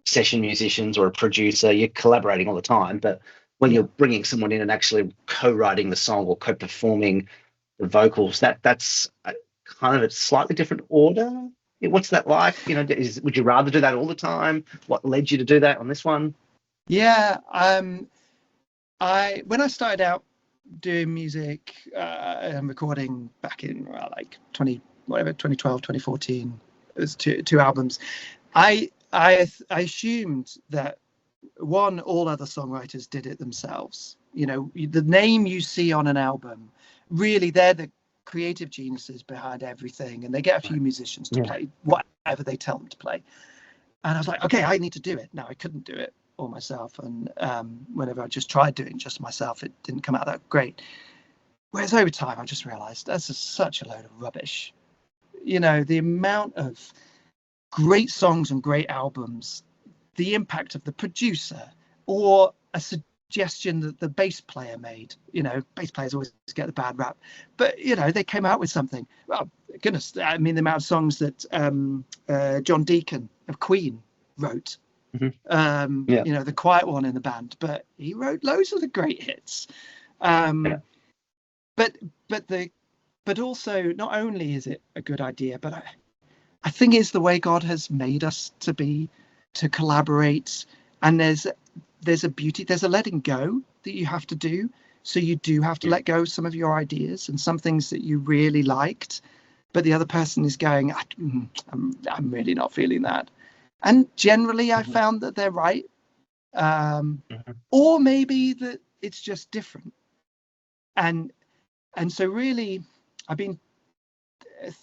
session musicians or a producer, you're collaborating all the time. But when you're bringing someone in and actually co-writing the song or co-performing the vocals, that's kind of a slightly different order. What's that like? Would you rather do that all the time? What led you to do that on this one? Yeah, when I started out doing music and recording back in like 2012, 2014, it was two albums. I assumed that all other songwriters did it themselves. You know, the name you see on an album, really, they're the creative geniuses behind everything, and they get a few musicians to play whatever they tell them to play. And I was like, okay, I need to do it. No, I couldn't do it all myself. And whenever I just tried doing just myself, it didn't come out that great. Whereas over time, I just realized that's such a load of rubbish. You know, the amount of great songs and great albums, the impact of the producer, or a suggestion that the bass player made. You know, bass players always get the bad rap, but you know, they came out with something. Well, goodness, I mean, the amount of songs that John Deacon of Queen wrote. You know, the quiet one in the band, but he wrote loads of the great hits. But also, not only is it a good idea, but I think it's the way God has made us to collaborate, and there's a beauty, there's a letting go that you have to do. So you do have to let go of some of your ideas and some things that you really liked, but the other person is going, I'm really not feeling that. And generally I found that they're right. Or maybe that it's just different. And so really I've been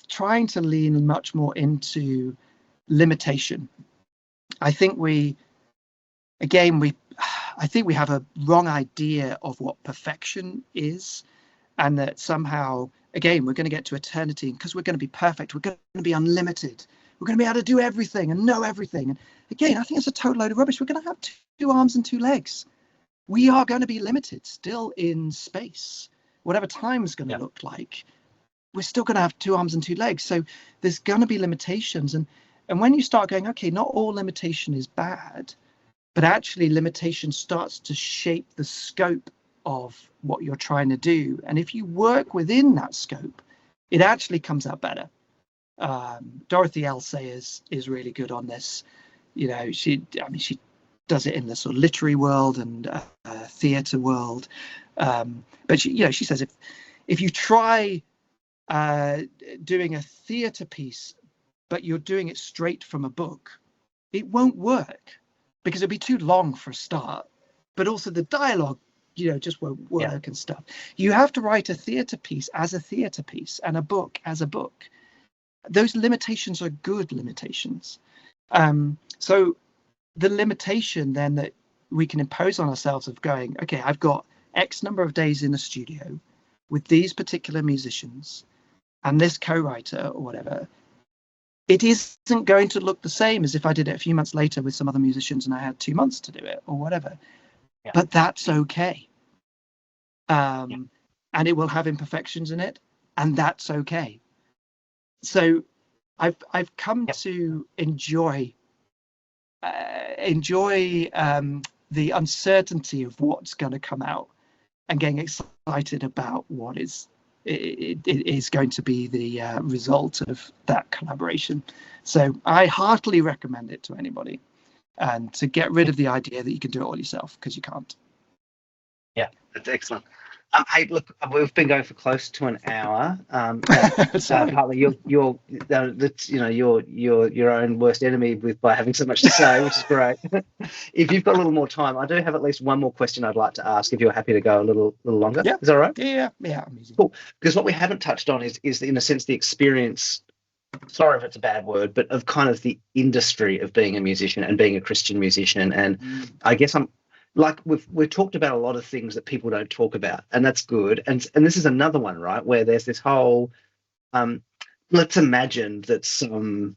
trying to lean much more into limitation. I think we have a wrong idea of what perfection is, and that somehow, again, we're going to get to eternity, and because we're going to be perfect, we're going to be unlimited. We're going to be able to do everything and know everything. And again, I think it's a total load of rubbish. We're going to have two arms and two legs. We are going to be limited still in space. Whatever time is going to look like, we're still going to have two arms and two legs. So there's going to be limitations. And when you start going, okay, not all limitation is bad, but actually limitation starts to shape the scope of what you're trying to do. And if you work within that scope, it actually comes out better. Dorothy L. Sayers is really good on this. You know, she does it in the sort of literary world and theatre world. But she says if you try doing a theatre piece, but you're doing it straight from a book, it won't work, because it'd be too long for a start. But also the dialogue, just won't work and stuff. You have to write a theatre piece as a theatre piece and a book as a book. Those limitations are good limitations. So the limitation then that we can impose on ourselves of going, okay, I've got X number of days in the studio with these particular musicians and this co-writer or whatever, it isn't going to look the same as if I did it a few months later with some other musicians and I had 2 months to do it or whatever. Yeah. But that's okay. And it will have imperfections in it, and that's okay. So I've come to enjoy the uncertainty of what's going to come out, and getting excited about what is going to be the result of that collaboration. So I heartily recommend it to anybody, and to get rid of the idea that you can do it all yourself, because you can't. Yeah, that's excellent. Hey, look, we've been going for close to an hour. Partly you're your own worst enemy by having so much to say, which is great. If you've got a little more time, I do have at least one more question I'd like to ask, if you're happy to go a little longer. Yeah. Is that all right? Yeah. Amazing. Cool. Because what we haven't touched on is in a sense the experience. Sorry if it's a bad word, but of kind of the industry of being a musician and being a Christian musician. And I guess we've talked about a lot of things that people don't talk about, and that's good. And this is another one, right, where there's this whole, let's imagine that some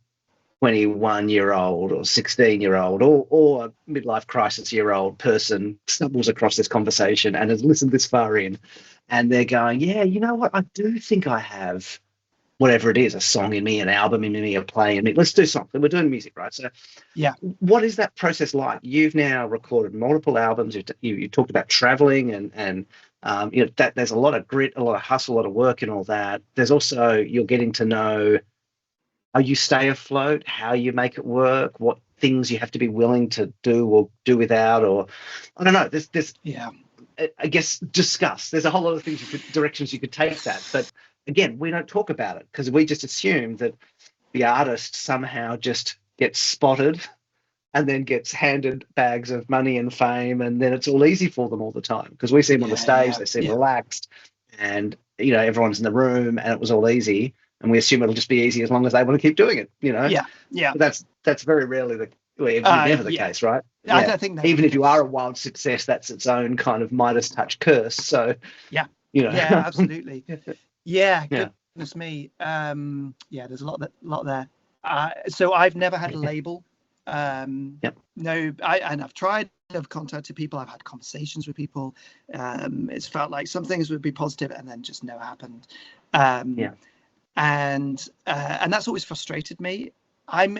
21-year-old or 16-year-old or a midlife crisis year old person stumbles across this conversation and has listened this far in, and they're going, yeah, you know what, I do think I have whatever it is, a song in me, an album in me, a play in me. Let's do something. We're doing music, right? So yeah, what is that process like? You've now recorded multiple albums. You talked about traveling and that there's a lot of grit, a lot of hustle, a lot of work and all that. There's also, you're getting to know how you stay afloat, how you make it work, what things you have to be willing to do or do without, or I don't know. I guess, discuss. There's a whole lot of directions you could take that. But again, we don't talk about it because we just assume that the artist somehow just gets spotted and then gets handed bags of money and fame, and then it's all easy for them all the time because we see them on the stage, they seem relaxed, and everyone's in the room, and it was all easy, and we assume it'll just be easy as long as they want to keep doing it. But that's very rarely never the case, right? I don't think even if you are a wild success, that's its own kind of Midas touch curse. So absolutely. Goodness me. There's a lot there. So I've never had a label. No, I've tried. I've contacted people. I've had conversations with people. It's felt like some things would be positive, and then just never happened. And that's always frustrated me. I'm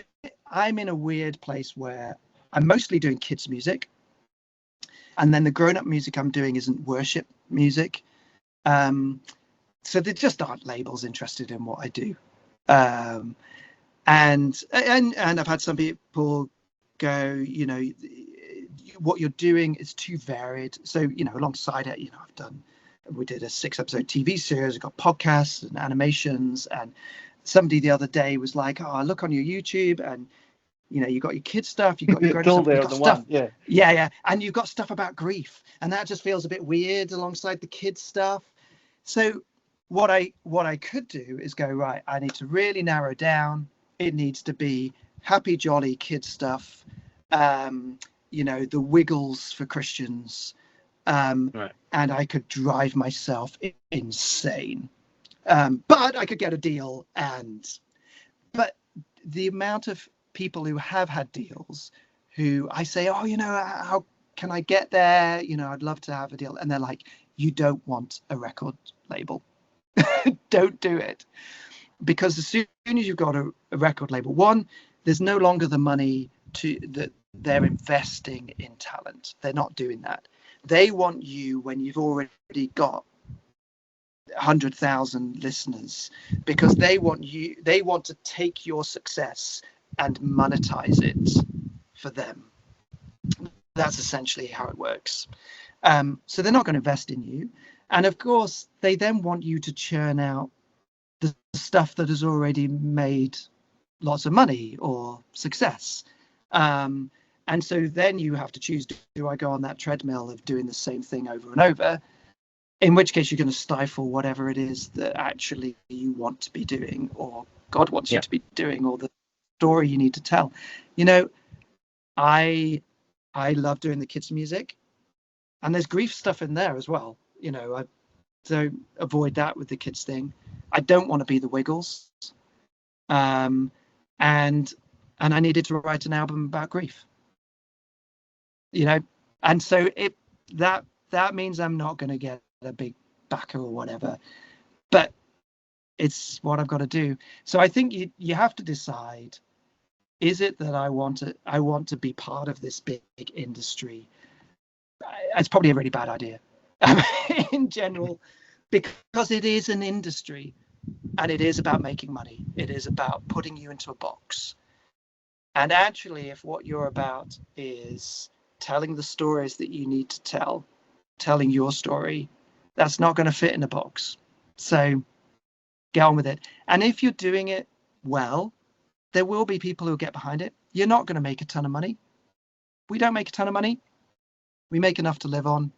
in a weird place where I'm mostly doing kids music, and then the grown-up music I'm doing isn't worship music. So there just aren't labels interested in what I do. And I've had some people go, what you're doing is too varied. So, alongside it, we did a 6-episode TV series, we've got podcasts and animations, and somebody the other day was like, oh, look on your YouTube, and you got your kids stuff, you got your grown stuff, you got stuff, and you've got stuff about grief, and that just feels a bit weird alongside the kids stuff. So what I could do is go, right, I need to really narrow down. It needs to be happy, jolly kid stuff, the Wiggles for Christians, and I could drive myself insane. But I could get a deal, but the amount of people who have had deals who I say, oh, how can I get there? I'd love to have a deal. And they're like, you don't want a record label. Don't do it. Because as soon as you've got a record label, one, there's no longer the money that they're investing in talent. They're not doing that. They want you when you've already got 100,000 listeners, because they want to take your success and monetize it for them. That's essentially how it works. So they're not going to invest in you. And of course, they then want you to churn out the stuff that has already made lots of money or success. And so then you have to choose, do I go on that treadmill of doing the same thing over and over? In which case you're going to stifle whatever it is that actually you want to be doing, or God wants you to be doing, or the story you need to tell. I love doing the kids' music, and there's grief stuff in there as well. I don't avoid that with the kids thing. I don't want to be the Wiggles, and I needed to write an album about grief. And so that means I'm not going to get a big backer or whatever, but it's what I've got to do. So I think you have to decide, is it that I want to be part of this big industry? It's probably a really bad idea in general, because it is an industry, and it is about making money. It is about putting you into a box. And actually, if what you're about is telling the stories that you need to tell, telling your story, that's not going to fit in a box. So get on with it. And if you're doing it well, there will be people who get behind it. You're not going to make a ton of money. We don't make a ton of money. We make enough to live on.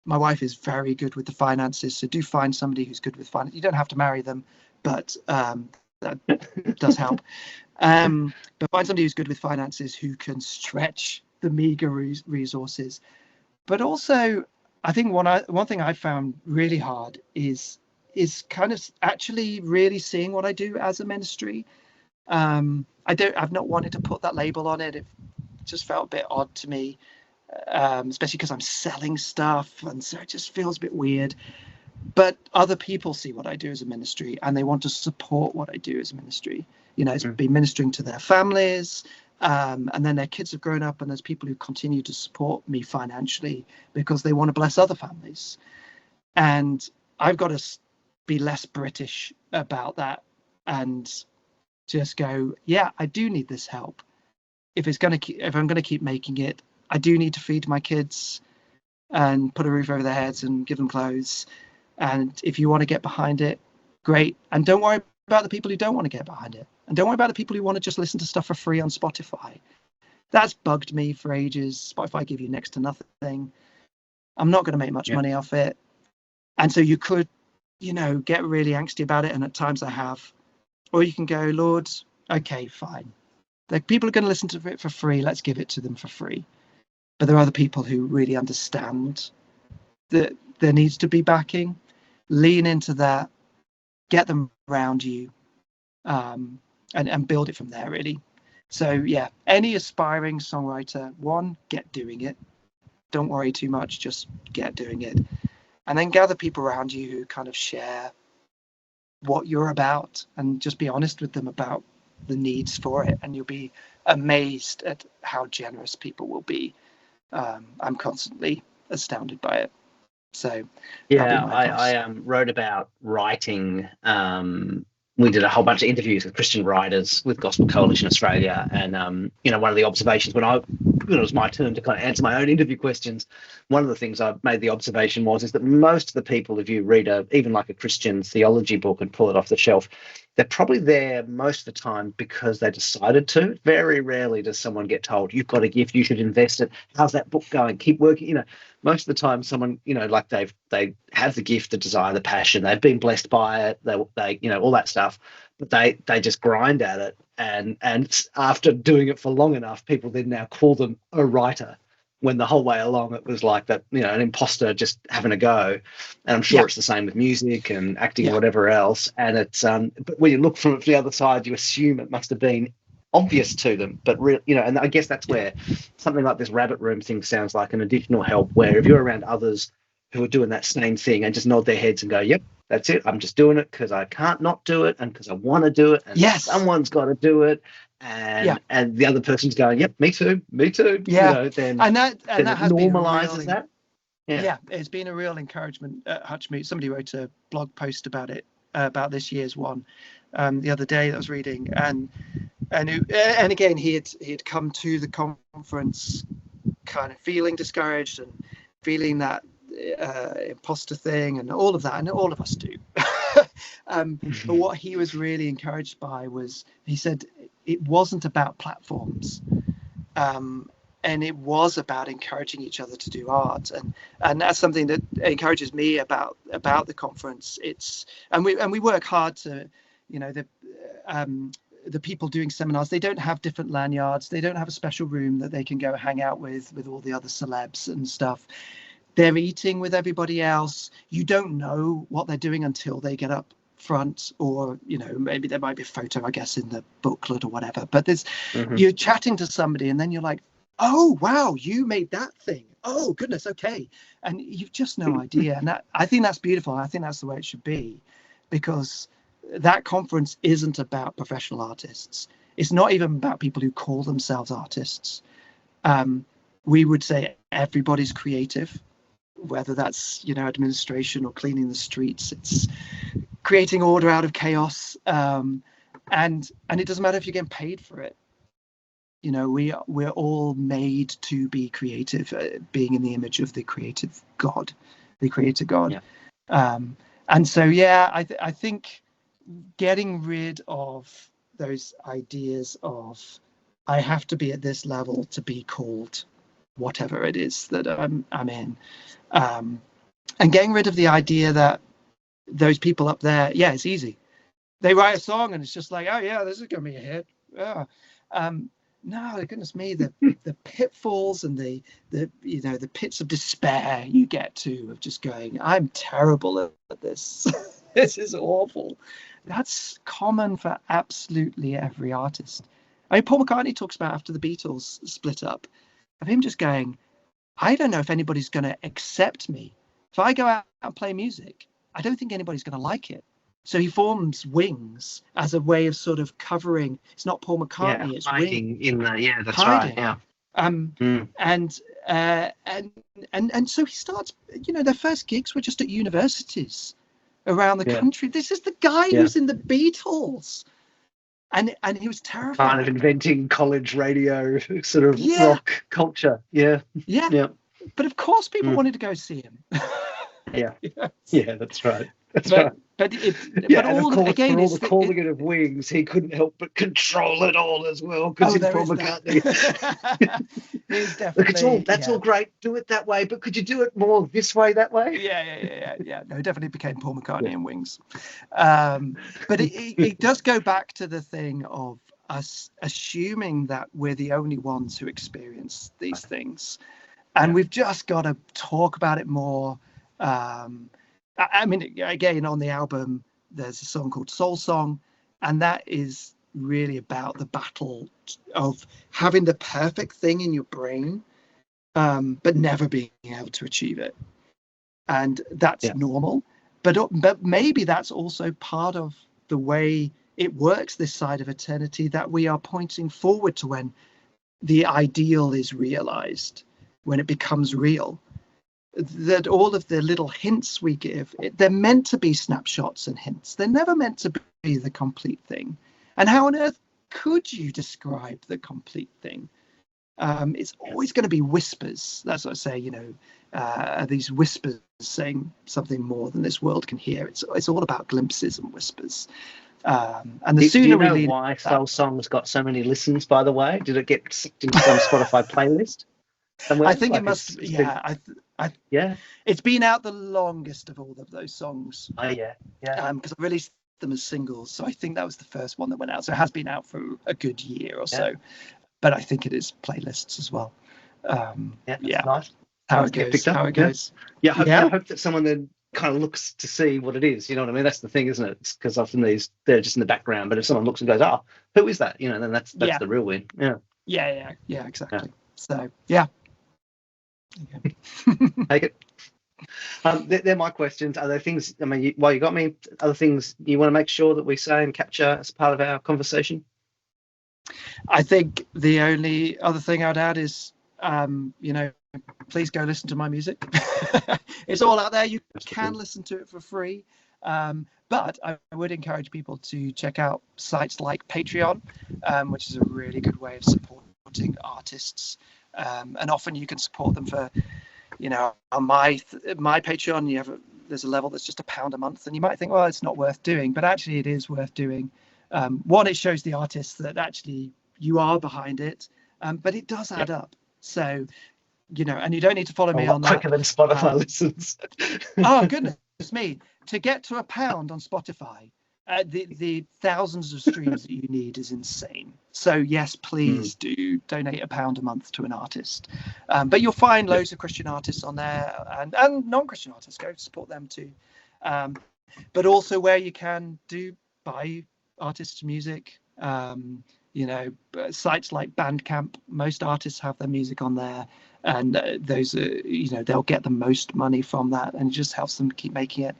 My wife is very good with the finances, so do find somebody who's good with finance. You don't have to marry them, but that does help. But find somebody who's good with finances, who can stretch the meager resources. But also, I think one thing I found really hard is kind of actually really seeing what I do as a ministry. I've not wanted to put that label on it. It just felt a bit odd to me, especially because I'm selling stuff, and so it just feels a bit weird. But other people see what I do as a ministry, and they want to support what I do as a ministry. It's been ministering to their families, and then their kids have grown up, and there's people who continue to support me financially because they want to bless other families. And I've got to be less British about that and just go, yeah, I do need this help. If I'm going to keep making it, I do need to feed my kids. and put a roof over their heads and give them clothes. And if you want to get behind it, great. And don't worry about the people who don't want to get behind it. And don't worry about the people who want to just listen to stuff for free on Spotify. That's bugged me for ages. Spotify give you next to nothing. I'm not going to make much money off it. And so you could, get really angsty about it. And at times I have. Or you can go, Lord, okay, fine. The people are going to listen to it for free. Let's give it to them for free. But there are other people who really understand that there needs to be backing. Lean into that. Get them around you. And build it from there, really. So, yeah, any aspiring songwriter, one, get doing it. Don't worry too much, just get doing it. And then gather people around you who kind of share what you're about and just be honest with them about the needs for it. And you'll be amazed at how generous people will be. I'm constantly astounded by it. So, yeah, I wrote about writing. We did a whole bunch of interviews with Christian writers with Gospel Coalition Australia, and one of the observations when it was my turn to kind of answer my own interview questions, one of the things I made the observation is that most of the people, if you read even like a Christian theology book and pull it off the shelf, they're probably there most of the time because they decided to. Very rarely does someone get told, you've got a gift, you should invest it. How's that book going? Keep working. Most of the time someone, like they have the gift, the desire, the passion, they've been blessed by it, they all that stuff, but they just grind at it. And after doing it for long enough, people then now call them a writer, when the whole way along it was like that, an imposter just having a go. And I'm sure it's the same with music and acting and whatever else. And it's but when you look from the other side, you assume it must have been obvious to them, but and I guess that's where something like this rabbit room thing sounds like an additional help, where if you're around others who are doing that same thing and just nod their heads and go, yep, that's it, I'm just doing it because I can't not do it and because I want to do it, and someone's got to do it, and the other person's going, yep, me too, then that has normalizes that. Yeah, it's been a real encouragement at Hutchmoot. Somebody wrote a blog post about it, about this year's one, the other day that I was reading, and again he had come to the conference kind of feeling discouraged and feeling that imposter thing and all of that, and all of us do. But what he was really encouraged by was, he said it wasn't about platforms, and it was about encouraging each other to do art, and that's something that encourages me about the conference. We work hard to, the people doing seminars, they don't have different lanyards, they don't have a special room that they can go hang out with all the other celebs and stuff. They're eating with everybody else. You don't know what they're doing until they get up front, or maybe there might be a photo, I guess, in the booklet or whatever, but there's you're chatting to somebody and then you're like, oh wow, you made that thing, oh goodness, okay, and you've just no idea. And I think that's beautiful. I think that's the way it should be, because that conference isn't about professional artists. It's not even about people who call themselves artists. We would say everybody's creative, whether that's administration or cleaning the streets. It's creating order out of chaos, and it doesn't matter if you're getting paid for it. We're all made to be creative, being in the image of the creative God, the creator God. And so I think getting rid of those ideas of I have to be at this level to be called whatever it is that I'm in, and getting rid of the idea that those people up there, it's easy. They write a song and it's just like, oh yeah, this is gonna be a hit. No, goodness me, the pitfalls and the pits of despair you get to, of just going, I'm terrible at this. This is awful. That's common for absolutely every artist. I mean, Paul McCartney talks about, after the Beatles split up, of him just going, I don't know if anybody's going to accept me. If I go out and play music, I don't think anybody's going to like it. So he forms Wings as a way of sort of covering. It's not Paul McCartney, it's Wings. That's hiding. right. Yeah. And so he starts. Their first gigs were just at universities around the country. This is the guy who's in the Beatles, and he was terrified. Kind of inventing college radio sort of rock culture. Yeah. but of course people wanted to go see him. Yeah. Yes. Yeah, that's right. That's right. But of course, again, for all the calling it of Wings, he couldn't help but control it all as well, because he's Paul McCartney. He's definitely. That's all great. Do it that way, but could you do it more this way, that way? Yeah. No, he definitely became Paul McCartney in Wings. But it does go back to the thing of us assuming that we're the only ones who experience these things, and we've just got to talk about it more. I mean, again, on the album, there's a song called Soul Song, and that is really about the battle of having the perfect thing in your brain, but never being able to achieve it. And that's normal. But maybe that's also part of the way it works this side of eternity, that we are pointing forward to when the ideal is realized, when it becomes real. That all of the little hints we give, they're meant to be snapshots and hints. They're never meant to be the complete thing. And how on earth could you describe the complete thing? It's always going to be whispers. That's what I say, these whispers saying something more than this world can hear. It's all about glimpses and whispers. And the sooner we leave. Why Soul Song's got so many listens, by the way? Did it get sucked into some Spotify playlist somewhere? I think it must. It's been out the longest of all of those songs. Oh yeah. Because I released them as singles, so I think that was the first one that went out. So it has been out for a good year or so, but I think it is playlists as well. Nice. How it goes. I hope that someone then kind of looks to see what it is. You know what I mean? That's the thing, isn't it? Because often they're just in the background. But if someone looks and goes, "Oh, who is that?" Then that's the real win. Yeah, exactly. So yeah. Take it. They're my questions. Are there things? I mean, while you got me, other things you want to make sure that we say and capture as part of our conversation? I think the only other thing I'd add is, please go listen to my music. It's all out there. You can listen to it for free. But I would encourage people to check out sites like Patreon, which is a really good way of supporting artists. And often you can support them for, on my Patreon, there's a level that's just £1 a month, and you might think, well, it's not worth doing, but actually it is worth doing. One, it shows the artists that actually you are behind it, but it does add up. So, and you don't need to follow me on that. Quicker than Spotify listens. Oh, goodness me. To get to £1 on Spotify, the thousands of streams that you need is insane. So yes, please do donate £1 a month to an artist. But you'll find loads of Christian artists on there, and non-Christian artists. Go support them too. But also where you can buy artists' music. Sites like Bandcamp, most artists have their music on there, and those are, they'll get the most money from that, and it just helps them keep making it.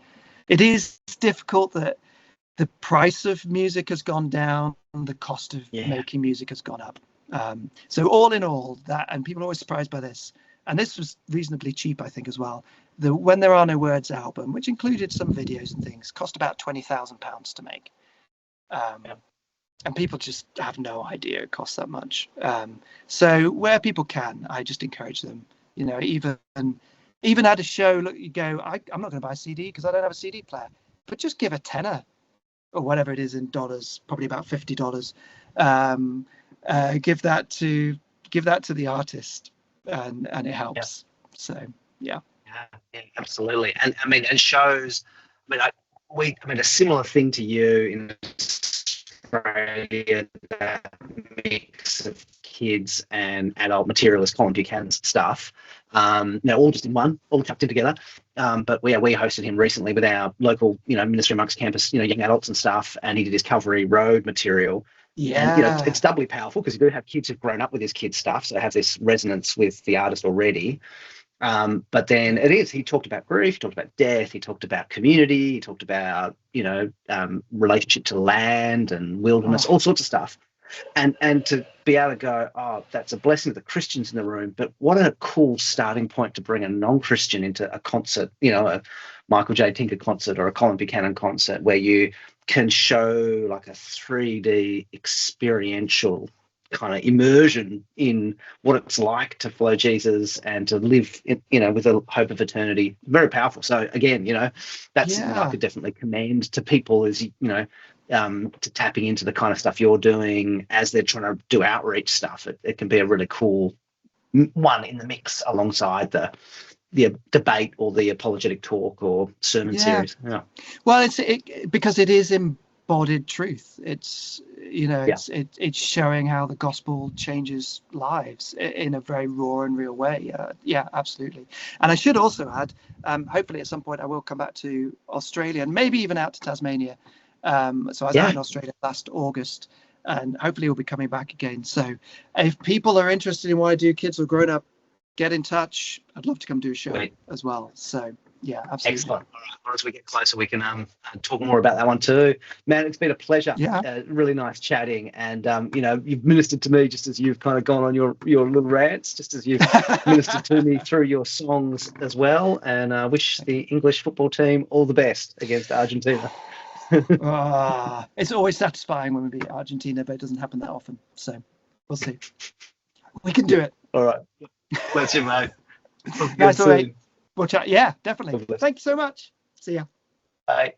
It is difficult that the price of music has gone down, the cost of making music has gone up. So all in all, that, and people are always surprised by this, and this was reasonably cheap, I think, as well. The When There Are No Words album, which included some videos and things, cost about £20,000 to make. And people just have no idea it costs that much. So where people can, I just encourage them, even at a show, look, you go, I'm not going to buy a CD because I don't have a CD player, but just give a tenner or whatever it is in dollars, probably about $50. Give that to the artist, and it helps. So yeah, absolutely. And I mean, and shows. I mean, a similar thing to you in Australia, that mix of kids and adult materialist Colin Buchanan's stuff. All just in one, all tucked in together. But we hosted him recently with our local, Ministry Amongst Campus, young adults and stuff, and he did his Calvary Road material. Yeah, and, it's doubly powerful because you do have kids who've grown up with his kids' stuff, so have this resonance with the artist already. But then he talked about grief, he talked about death, he talked about community, he talked about, relationship to land and wilderness, all sorts of stuff. And to be able to go, oh, that's a blessing to the Christians in the room, but what a cool starting point to bring a non-Christian into a concert, a Michael J. Tinker concert or a Colin Buchanan concert, where you can show like a 3D experiential kind of immersion in what it's like to follow Jesus and to live, with a hope of eternity. Very powerful. So again, that's something I could definitely commend to people is, to tapping into the kind of stuff you're doing as they're trying to do outreach stuff. It can be a really cool one in the mix alongside the debate or the apologetic talk or sermon series. Yeah. Well, because it is embodied truth. It's it's showing how the gospel changes lives in a very raw and real way. Yeah, absolutely. And I should also add, hopefully at some point I will come back to Australia and maybe even out to Tasmania. So I was out in Australia last August, and hopefully we'll be coming back again. So if people are interested in what I do, kids or grown up, get in touch. I'd love to come do a show as well. So yeah, absolutely. Excellent. All right. Well, as we get closer, we can talk more about that one too. Man, it's been a pleasure. Yeah. Really nice chatting. And, you've ministered to me just as you've kind of gone on your little rants, just as you've ministered to me through your songs as well. And I wish the English football team all the best against Argentina. It's always satisfying when we beat Argentina, but it doesn't happen that often. So we'll see. We can do it. All right. Bless you, mate. Nice, all right. We'll chat. Yeah, definitely. Thank you so much. See ya. Bye.